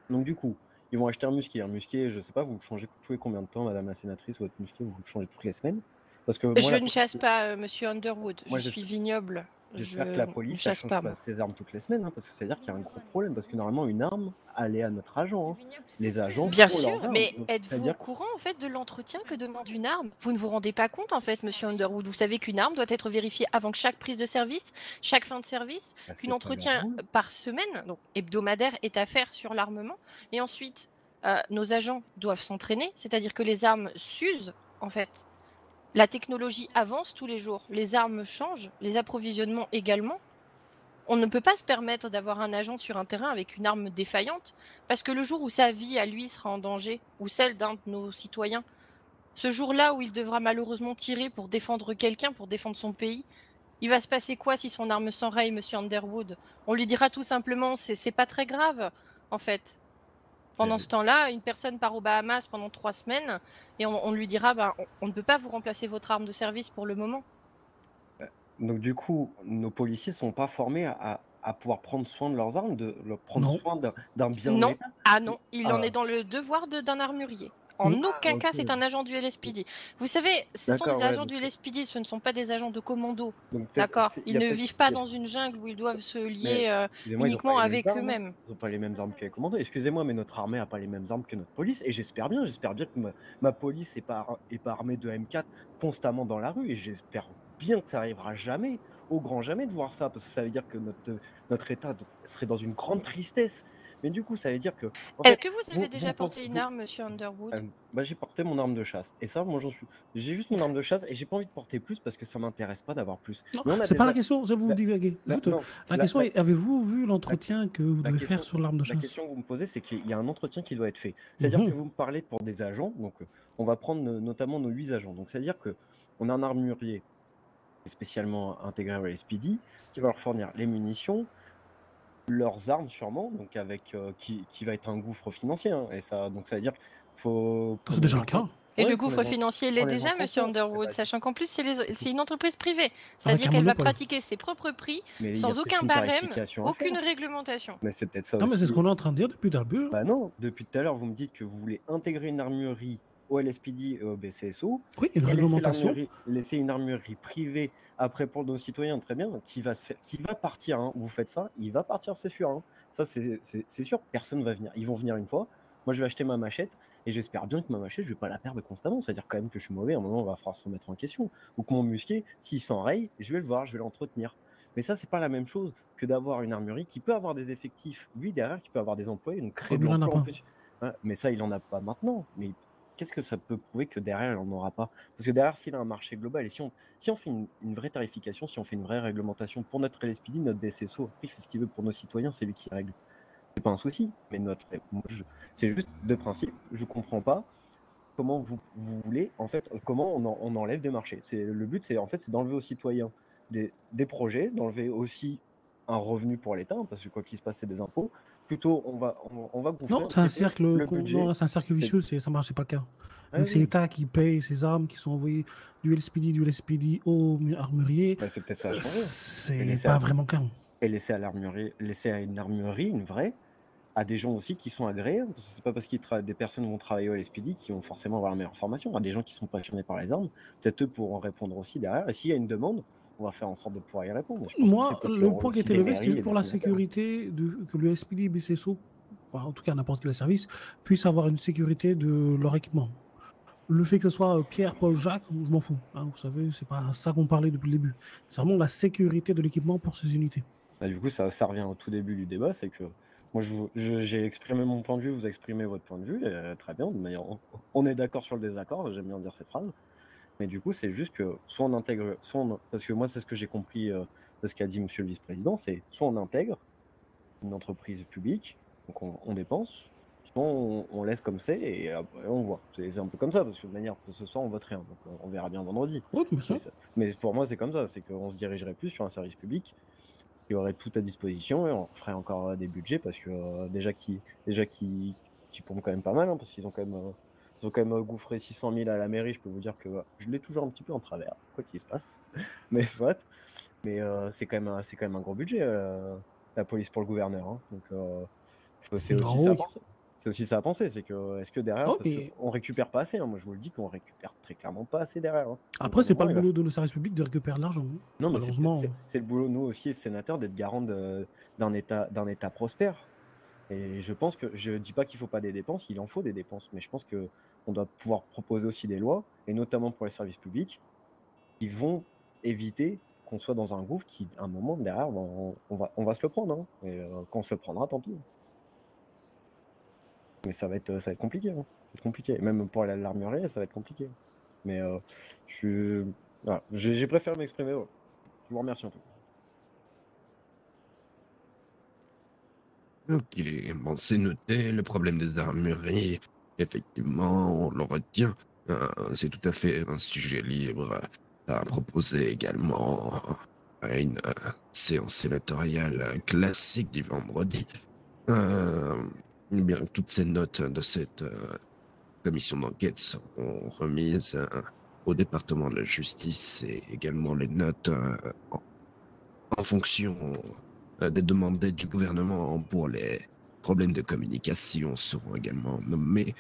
Donc du coup, ils vont acheter un musquet. Un musquet, je sais pas, vous le changez tous les combien de temps, madame la sénatrice, votre musquet, vous le changez toutes les semaines? Parce que moi, Je ne chasse pas, monsieur Underwood. Moi, je suis vignoble. J'espère que la ne police chasse change pas, pas moi. ses armes toutes les semaines, parce que ça veut dire qu'il y a un gros problème. Parce que normalement, une arme, elle est à notre agent. Les agents Bien ont leurs sûr, armes. mais Donc, ça veut êtes-vous au dire courant en fait de l'entretien que demande une arme? Vous ne vous rendez pas compte en fait, monsieur Underwood. Vous savez qu'une arme doit être vérifiée avant chaque prise de service, chaque fin de service, Bah, qu'un c'est pas entretien leur rôle. par semaine, donc hebdomadaire, est à faire sur l'armement. Et ensuite, nos agents doivent s'entraîner, c'est-à-dire que les armes s'usent en fait. La technologie avance tous les jours, les armes changent, les approvisionnements également. On ne peut pas se permettre d'avoir un agent sur un terrain avec une arme défaillante, parce que le jour où sa vie à lui sera en danger, ou celle d'un de nos citoyens, ce jour-là où il devra malheureusement tirer pour défendre quelqu'un, pour défendre son pays, il va se passer quoi si son arme s'enraye, monsieur Underwood? On lui dira tout simplement, c'est pas très grave, en fait. Pendant ce temps-là, une personne part aux Bahamas pendant 3 semaines, et on lui dira, on ne peut pas vous remplacer votre arme de service pour le moment. Donc du coup, nos policiers sont pas formés à pouvoir prendre soin de leurs armes, prendre Non. soin d'un bien de Non, l'État. ah non, il en Ah. est dans le devoir d'un armurier. En aucun cas, ok. c'est un agent du LSPD. Vous savez, ce sont D'accord, des ouais, agents donc- du LSPD, ce ne sont pas des agents de commando. Donc peut-être- D'accord? il y Ils a ne peut-être- vivent pas il y a- dans une jungle où ils doivent se Mais, lier excusez-moi, ils ont uniquement pas les mêmes avec armes, hein. eux-mêmes. Ils n'ont pas les mêmes armes que les commandos. Excusez-moi, mais notre armée n'a pas les mêmes armes que notre police. Et j'espère bien que ma police n'est pas armée de M4 constamment dans la rue. Et j'espère bien que ça arrivera jamais, au grand jamais, de voir ça. Parce que ça veut dire que notre État serait dans une grande tristesse. Mais du coup, ça veut dire que. En Est-ce fait, que vous avez déjà porté une arme, monsieur Underwood? Bah, j'ai porté mon arme de chasse. Et ça, moi, j'ai juste mon arme de chasse et j'ai pas envie de porter plus parce que ça m'intéresse pas d'avoir plus. Non, Mais on a c'est pas la déjà- question, ça vous La- divaguez. Juste, non, la question est, avez-vous vu l'entretien que vous la devez faire question- sur l'arme de La chasse? question que vous me posez, c'est qu'il y a un entretien qui doit être fait. C'est-à-dire Mhm. que vous me parlez pour des agents, donc on va prendre notamment nos 8 agents. Donc c'est-à-dire que on a un armurier spécialement intégré au LSPD qui va leur fournir les munitions, leurs armes sûrement, donc avec qui va être un gouffre financier. Hein, et ça, donc ça veut dire qu'il faut. C'est déjà le cas. Et Ouais, le qu'on gouffre les en- financier, il qu'on est les déjà, en monsieur conscience. Underwood, Bah, sachant qu'en plus, c'est une entreprise privée. Avec C'est-à-dire un qu'elle va monopole. pratiquer ses propres prix, Mais il y a sans peut-être aucun une barème, tarification à aucune faire. réglementation. Mais c'est peut-être ça Non, mais aussi. c'est ce qu'on est en train de dire depuis le début. Bah non, depuis tout à l'heure, vous me dites que vous voulez intégrer une armurerie au LSPD et au BCSO. Oui, une et réglementation. laisser une armurerie privée après pour nos citoyens, très bien, qui va partir. Hein. Vous faites ça, il va partir, c'est sûr. Hein. Ça, c'est sûr, personne va venir. Ils vont venir une fois. Moi, je vais acheter ma machette et j'espère bien que ma machette, je vais pas la perdre constamment. C'est-à-dire quand même que je suis mauvais. À un moment, on va falloir se remettre en question. Ou que mon musquet, s'il s'enraye, je vais le voir, je vais l'entretenir. Mais ça, c'est pas la même chose que d'avoir une armurerie qui peut avoir des effectifs, lui derrière, qui peut avoir des employés, donc créer de il en a l'emploi en pas. plus. Ouais, mais ça, il en a pas maintenant. Mais qu'est-ce que ça peut prouver que derrière, il n'en aura pas? Parce que derrière, s'il a un marché global, et si on fait une vraie tarification, si on fait une vraie réglementation pour notre LSPD, notre BCSO, après, il fait ce qu'il veut pour nos citoyens, c'est lui qui règle. C'est pas un souci. Mais c'est juste de principe. Je comprends pas comment vous voulez, en fait, comment on enlève des marchés. Le but, c'est d'enlever aux citoyens des projets, d'enlever aussi un revenu pour l'État, hein, parce que quoi qu'il se passe, c'est des impôts. Plutôt, on va gouffrer Non, c'est un cercle, le budget. non, c'est un cercle vicieux, ça marche, c'est pas le cas. Ah Donc c'est oui. l'État qui paye ces armes qui sont envoyées du LSPD au armurier. Bah, c'est peut-être ça à changer. C'est pas vraiment clair. Et laisser à une armurerie, une vraie, à des gens aussi qui sont agréés. Parce que c'est pas parce que des personnes vont travailler au LSPD qui vont forcément avoir la meilleure formation. À des gens qui sont passionnés par les armes, peut-être eux pourront répondre aussi derrière. Et s'il y a une demande, on va faire en sorte de pouvoir y répondre. Je pense que Moi, c'est peut-être le rôle point qui a aussi été des levé, mairies c'est juste et pour des la sénateurs. sécurité que le LSPD et BCSO, enfin, en tout cas n'importe quel service, puisse avoir une sécurité de leur équipement. Le fait que ce soit Pierre, Paul, Jacques, je m'en fous. Hein, vous savez, c'est pas ça qu'on parlait depuis le début. C'est vraiment la sécurité de l'équipement pour ces unités. Bah, du coup, ça revient au tout début du débat, c'est que moi, j'ai exprimé mon point de vue, vous exprimez votre point de vue, très bien, de manière, on est d'accord sur le désaccord, j'aime bien dire cette phrase, mais du coup, c'est juste que soit on intègre, parce que moi, c'est ce que j'ai compris de ce qu'a dit monsieur le vice-président, c'est soit on intègre une entreprise publique, donc on dépense, soit on laisse comme c'est et après on voit. C'est un peu comme ça, parce que de manière, ce soir, on vote rien, donc on verra bien vendredi. Oui, bien sûr. Mais pour moi, c'est comme ça, c'est qu'on se dirigerait plus sur un service public qui aurait tout à disposition et on ferait encore des budgets parce que déjà qui pompent quand même pas mal, hein, parce qu'ils ont quand même gouffré 600 000 à la mairie. Je peux vous dire que je l'ai toujours un petit peu en travers, quoi qu'il se passe. Mais soit. Mais c'est quand même un gros budget, la police pour le gouverneur. Hein. Donc c'est aussi ça à penser. C'est aussi ça à penser, c'est que est-ce que derrière, on récupère pas assez, hein. Moi je vous le dis qu'on récupère très clairement pas assez derrière. Hein. Après, c'est pas le boulot de nos services publics de récupérer de l'argent. Hein. Non, mais malheureusement. c'est le boulot, nous aussi, sénateurs, d'être garant d'un État prospère. Et je pense que, je dis pas qu'il faut pas des dépenses, il en faut des dépenses, mais je pense qu'on doit pouvoir proposer aussi des lois, et notamment pour les services publics, qui vont éviter qu'on soit dans un gouffre qui, à un moment, derrière, on va se le prendre. Hein. Et quand on se le prendra, tant pis. Mais ça va être compliqué. Hein. Ça va être compliqué. Même pour l'armurerie, ça va être compliqué. Mais voilà. J'ai préféré m'exprimer. Ouais. Je vous remercie en tout cas. Ok, bon, c'est noté. Le problème des armureries, effectivement, on le retient. C'est tout à fait un sujet libre à proposer également à une séance sénatoriale classique du vendredi. Bien, toutes ces notes de cette commission d'enquête seront remises au département de la justice et également les notes en fonction des demandes d'aide du gouvernement pour les problèmes de communication seront également nommés.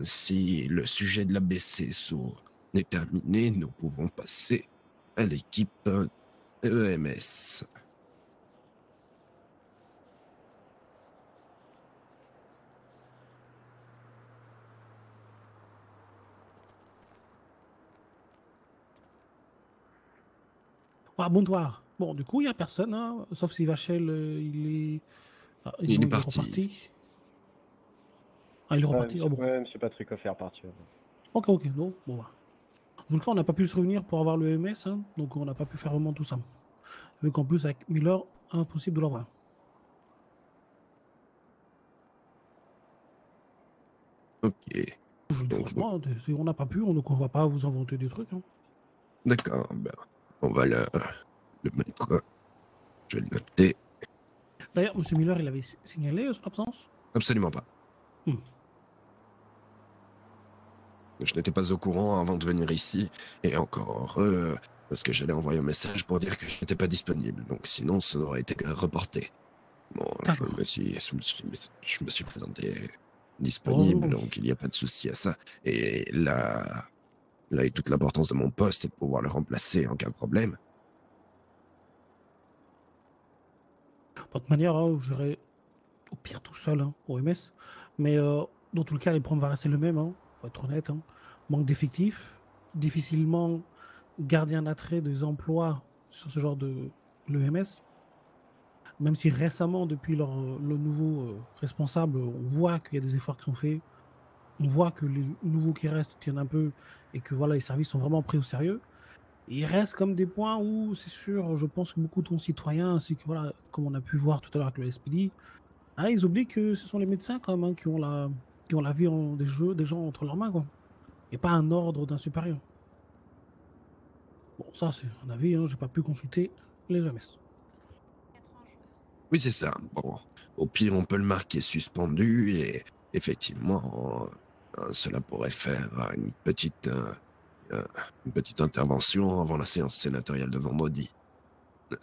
Si le sujet de la BCSO est terminé, nous pouvons passer à l'équipe EMS. Ah, bonsoir. Bon, du coup, il n'y a personne, hein, sauf si Vachel, il Ah, Il non, est parti. reparti. Ah, il est reparti. Ah bon. Ouais, monsieur Patrick est reparti. Ok, ok, non, bon, bah. En tout cas, on n'a pas pu se réunir pour avoir le MS, hein, donc on n'a pas pu faire vraiment tout ça. Vu qu'en plus, avec Miller, impossible de l'avoir. Ok. Je le dis franchement, on n'a pas pu, donc on va pas vous inventer des trucs. Hein. D'accord, ben, on va le mettre. Je vais le noter. D'ailleurs, M. Miller, il avait signalé son absence? Absolument pas. Hmm. Je n'étais pas au courant avant de venir ici, et encore heureux, parce que j'allais envoyer un message pour dire que je n'étais pas disponible, donc sinon ça aurait été reporté. Bon, je me suis présenté disponible, donc il n'y a pas de souci à ça. Et là est toute l'importance de mon poste et de pouvoir le remplacer en cas de problème. De toute manière, hein, j'irai au pire tout seul hein, au MS. Mais dans tout le cas, les problèmes vont rester le même. Hein, faut être honnête. Hein. Manque d'effectifs, difficilement garder un attrait des emplois sur ce genre de l'EMS. Même si récemment, depuis le nouveau responsable, on voit qu'il y a des efforts qui sont faits. On voit que les nouveaux qui restent tiennent un peu et que voilà, les services sont vraiment pris au sérieux. Il reste comme des points où, c'est sûr, je pense que beaucoup de concitoyens, ainsi que voilà, comme on a pu voir tout à l'heure avec le SPD, ils oublient que ce sont les médecins quand même hein, qui ont la vie des gens entre leurs mains, quoi. Et pas un ordre d'un supérieur. Bon, ça c'est un avis, hein, j'ai pas pu consulter les OMS. Oui, c'est ça. Bon, au pire, on peut le marquer suspendu et effectivement, cela pourrait faire une petite intervention avant la séance sénatoriale de vendredi.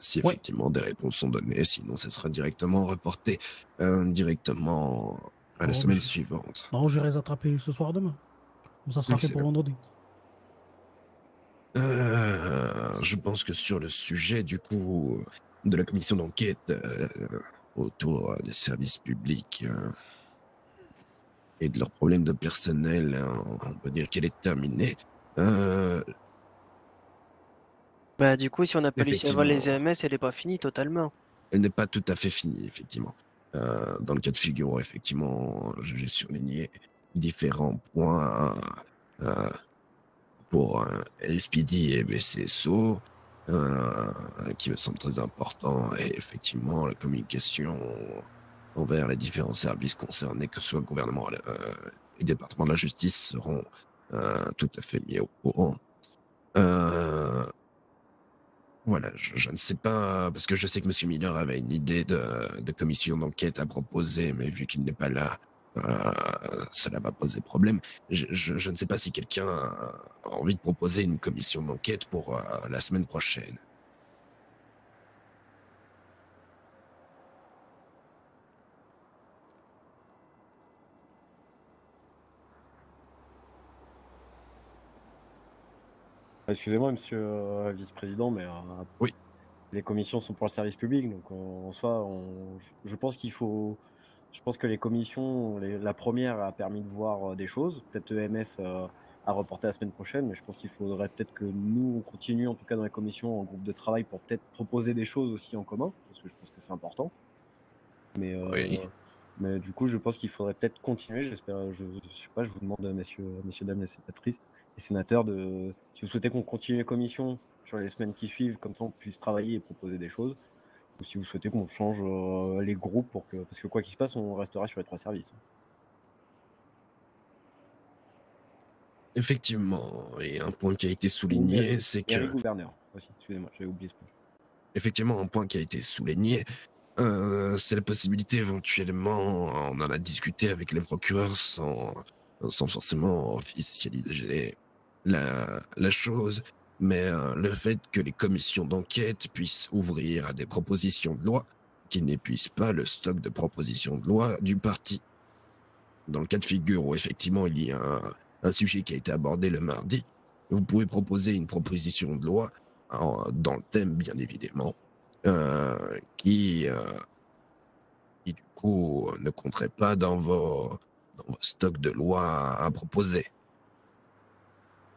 Si effectivement des réponses sont données, sinon ce sera directement reporté directement à la semaine suivante. Non, j'irai les attraper ce soir demain. Donc ça sera fait pour vendredi. Je pense que sur le sujet du coup de la commission d'enquête autour des services publics et de leurs problèmes de personnel, on peut dire qu'elle est terminée. Bah du coup, si on n'a pas réussi à avoir les EMS, elle n'est pas finie totalement. Elle n'est pas tout à fait finie, effectivement. Dans le cas de figure, effectivement, j'ai surligné différents points pour LSPD et BCSO qui me semblent très importants. Et effectivement, la communication envers les différents services concernés, que ce soit le gouvernement et le département de la justice, seront tout à fait mis au courant. Voilà, je ne sais pas, parce que je sais que M. Miller avait une idée de commission d'enquête à proposer, mais vu qu'il n'est pas là, cela va poser problème. Je ne sais pas si quelqu'un a envie de proposer une commission d'enquête pour la semaine prochaine. Excusez-moi, monsieur le vice-président, mais oui. Les commissions sont pour le service public, donc en soi, je pense qu'il faut. Je pense que les commissions, la première a permis de voir des choses, peut-être EMS à reporter la semaine prochaine, mais je pense qu'il faudrait peut-être que nous, on continue en tout cas dans les commissions en groupe de travail pour peut-être proposer des choses aussi en commun, parce que je pense que c'est important. Mais du coup, je pense qu'il faudrait peut-être continuer. J'espère, je sais pas, je vous demande, messieurs, dames les sénatrices et sénateurs, si vous souhaitez qu'on continue les commissions sur les semaines qui suivent, comme ça on puisse travailler et proposer des choses, ou si vous souhaitez qu'on change les groupes parce que quoi qu'il se passe, on restera sur les 3 services. Effectivement, et un point qui a été souligné, c'est que... Et les gouverneurs aussi, excusez-moi, j'avais oublié ce point. Effectivement, un point qui a été souligné, c'est la possibilité éventuellement, on en a discuté avec les procureurs sans forcément officialiser la chose, mais le fait que les commissions d'enquête puissent ouvrir à des propositions de loi qui n'épuisent pas le stock de propositions de loi du parti. Dans le cas de figure où effectivement il y a un sujet qui a été abordé le mardi, vous pouvez proposer une proposition de loi dans le thème bien évidemment, qui du coup ne compterait pas dans vos stocks de lois à proposer.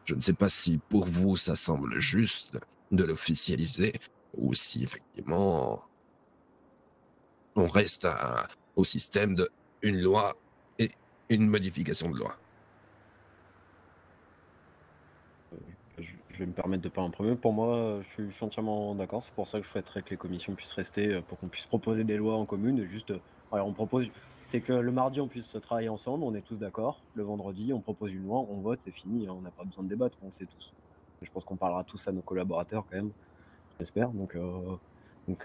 Je ne sais pas si pour vous ça semble juste de l'officialiser ou si effectivement On reste au système de une loi et une modification de loi. Je vais me permettre de parler en premier. Pour moi, je suis entièrement d'accord. C'est pour ça que je souhaiterais que les commissions puissent rester, pour qu'on puisse proposer des lois en commune. Et juste, alors on propose, c'est que le mardi, on puisse travailler ensemble, on est tous d'accord. Le vendredi, on propose une loi, on vote, c'est fini. Hein, on n'a pas besoin de débattre, on le sait tous. Je pense qu'on parlera tous à nos collaborateurs quand même, j'espère. Donc,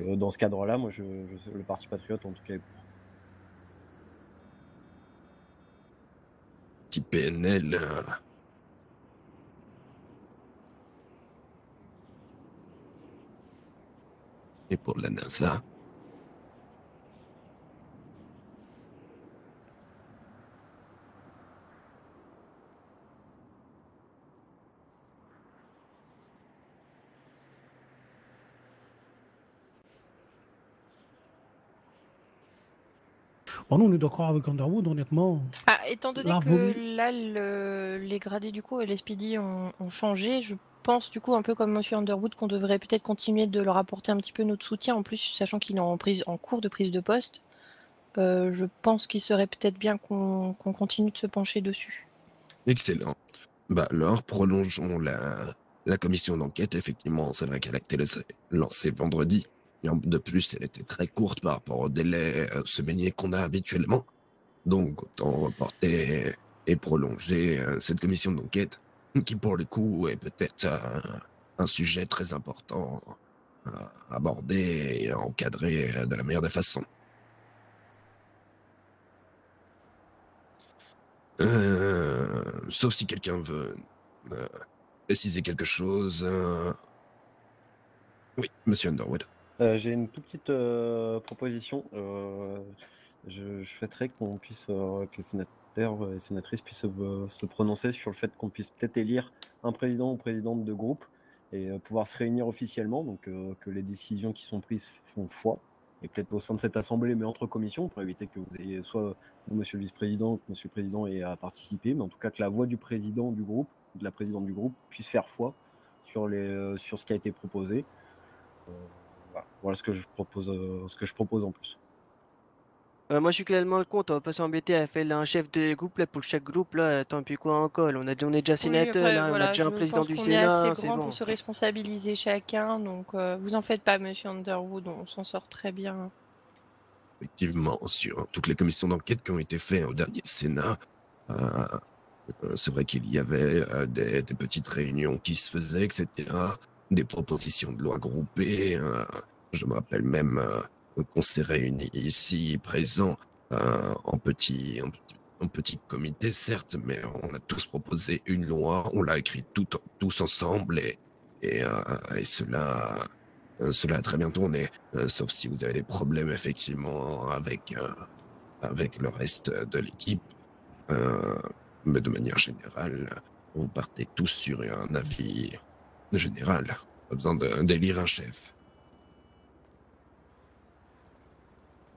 dans ce cadre-là, moi, le Parti Patriote, en tout cas, est pour. Petit PNL. Et pour la NASA. Bon, nous, on est d'accord avec Underwood, honnêtement. Ah, étant donné La que volée- là, les gradés du coup et les speedy ont changé, je pense du coup un peu comme Monsieur Underwood qu'on devrait peut-être continuer de leur apporter un petit peu notre soutien en plus, sachant qu'il est en cours de prise de poste. Je pense qu'il serait peut-être bien qu'on continue de se pencher dessus. Excellent. Bah alors, prolongeons la commission d'enquête. Effectivement, c'est vrai qu'elle a été lancée vendredi. Et de plus, elle était très courte par rapport au délai semainier qu'on a habituellement. Donc, autant reporter et prolonger cette commission d'enquête, qui pour le coup est peut-être un sujet très important à aborder et à encadrer de la meilleure des façons. Sauf si quelqu'un veut préciser quelque chose. Oui, Monsieur Underwood. J'ai une toute petite proposition. Je souhaiterais qu'on puisse, que les sénateurs et sénatrices puissent se prononcer sur le fait qu'on puisse peut-être élire un président ou présidente de groupe et pouvoir se réunir officiellement, donc que les décisions qui sont prises font foi, et peut-être au sein de cette assemblée, mais entre commissions, pour éviter que vous ayez soit vous, monsieur le vice-président, que monsieur le président ait à participer, mais en tout cas que la voix du président du groupe, de la présidente du groupe, puisse faire foi sur ce qui a été proposé. Voilà ce que je propose en plus. Moi, je suis clairement le compte. On va pas s'embêter à faire un chef de groupe là, pour chaque groupe. Là, tant pis quoi encore. On est déjà Oui, sénateur, après, là, on a voilà, déjà un je président pense du qu'on est assez Sénat, c'est grand bon. pour se responsabiliser chacun, donc vous en faites pas, Monsieur Underwood, on s'en sort très bien. Effectivement, sur toutes les commissions d'enquête qui ont été faites au dernier Sénat, c'est vrai qu'il y avait des petites réunions qui se faisaient, etc. Des propositions de loi groupées. Je me rappelle même qu'on s'est réunis ici, présents, en petit comité, certes, mais on a tous proposé une loi, on l'a écrite tous ensemble et cela a très bien tourné, sauf si vous avez des problèmes effectivement avec le reste de l'équipe. Mais de manière générale, vous partez tous sur un avis général. Pas besoin d'élire un chef.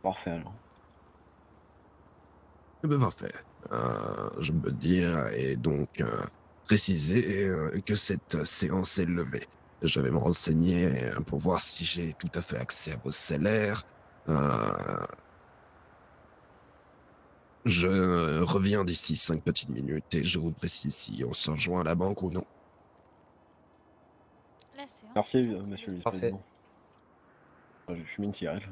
Parfait alors. Eh ben parfait. Je peux dire et donc préciser que cette séance est levée. Je vais me renseigner pour voir si j'ai tout à fait accès à vos salaires. Je reviens d'ici 5 petites minutes et je vous précise si on se rejoint à la banque ou non. La séance Merci, est donc monsieur le levée. vice-président. Je fume une cigarette.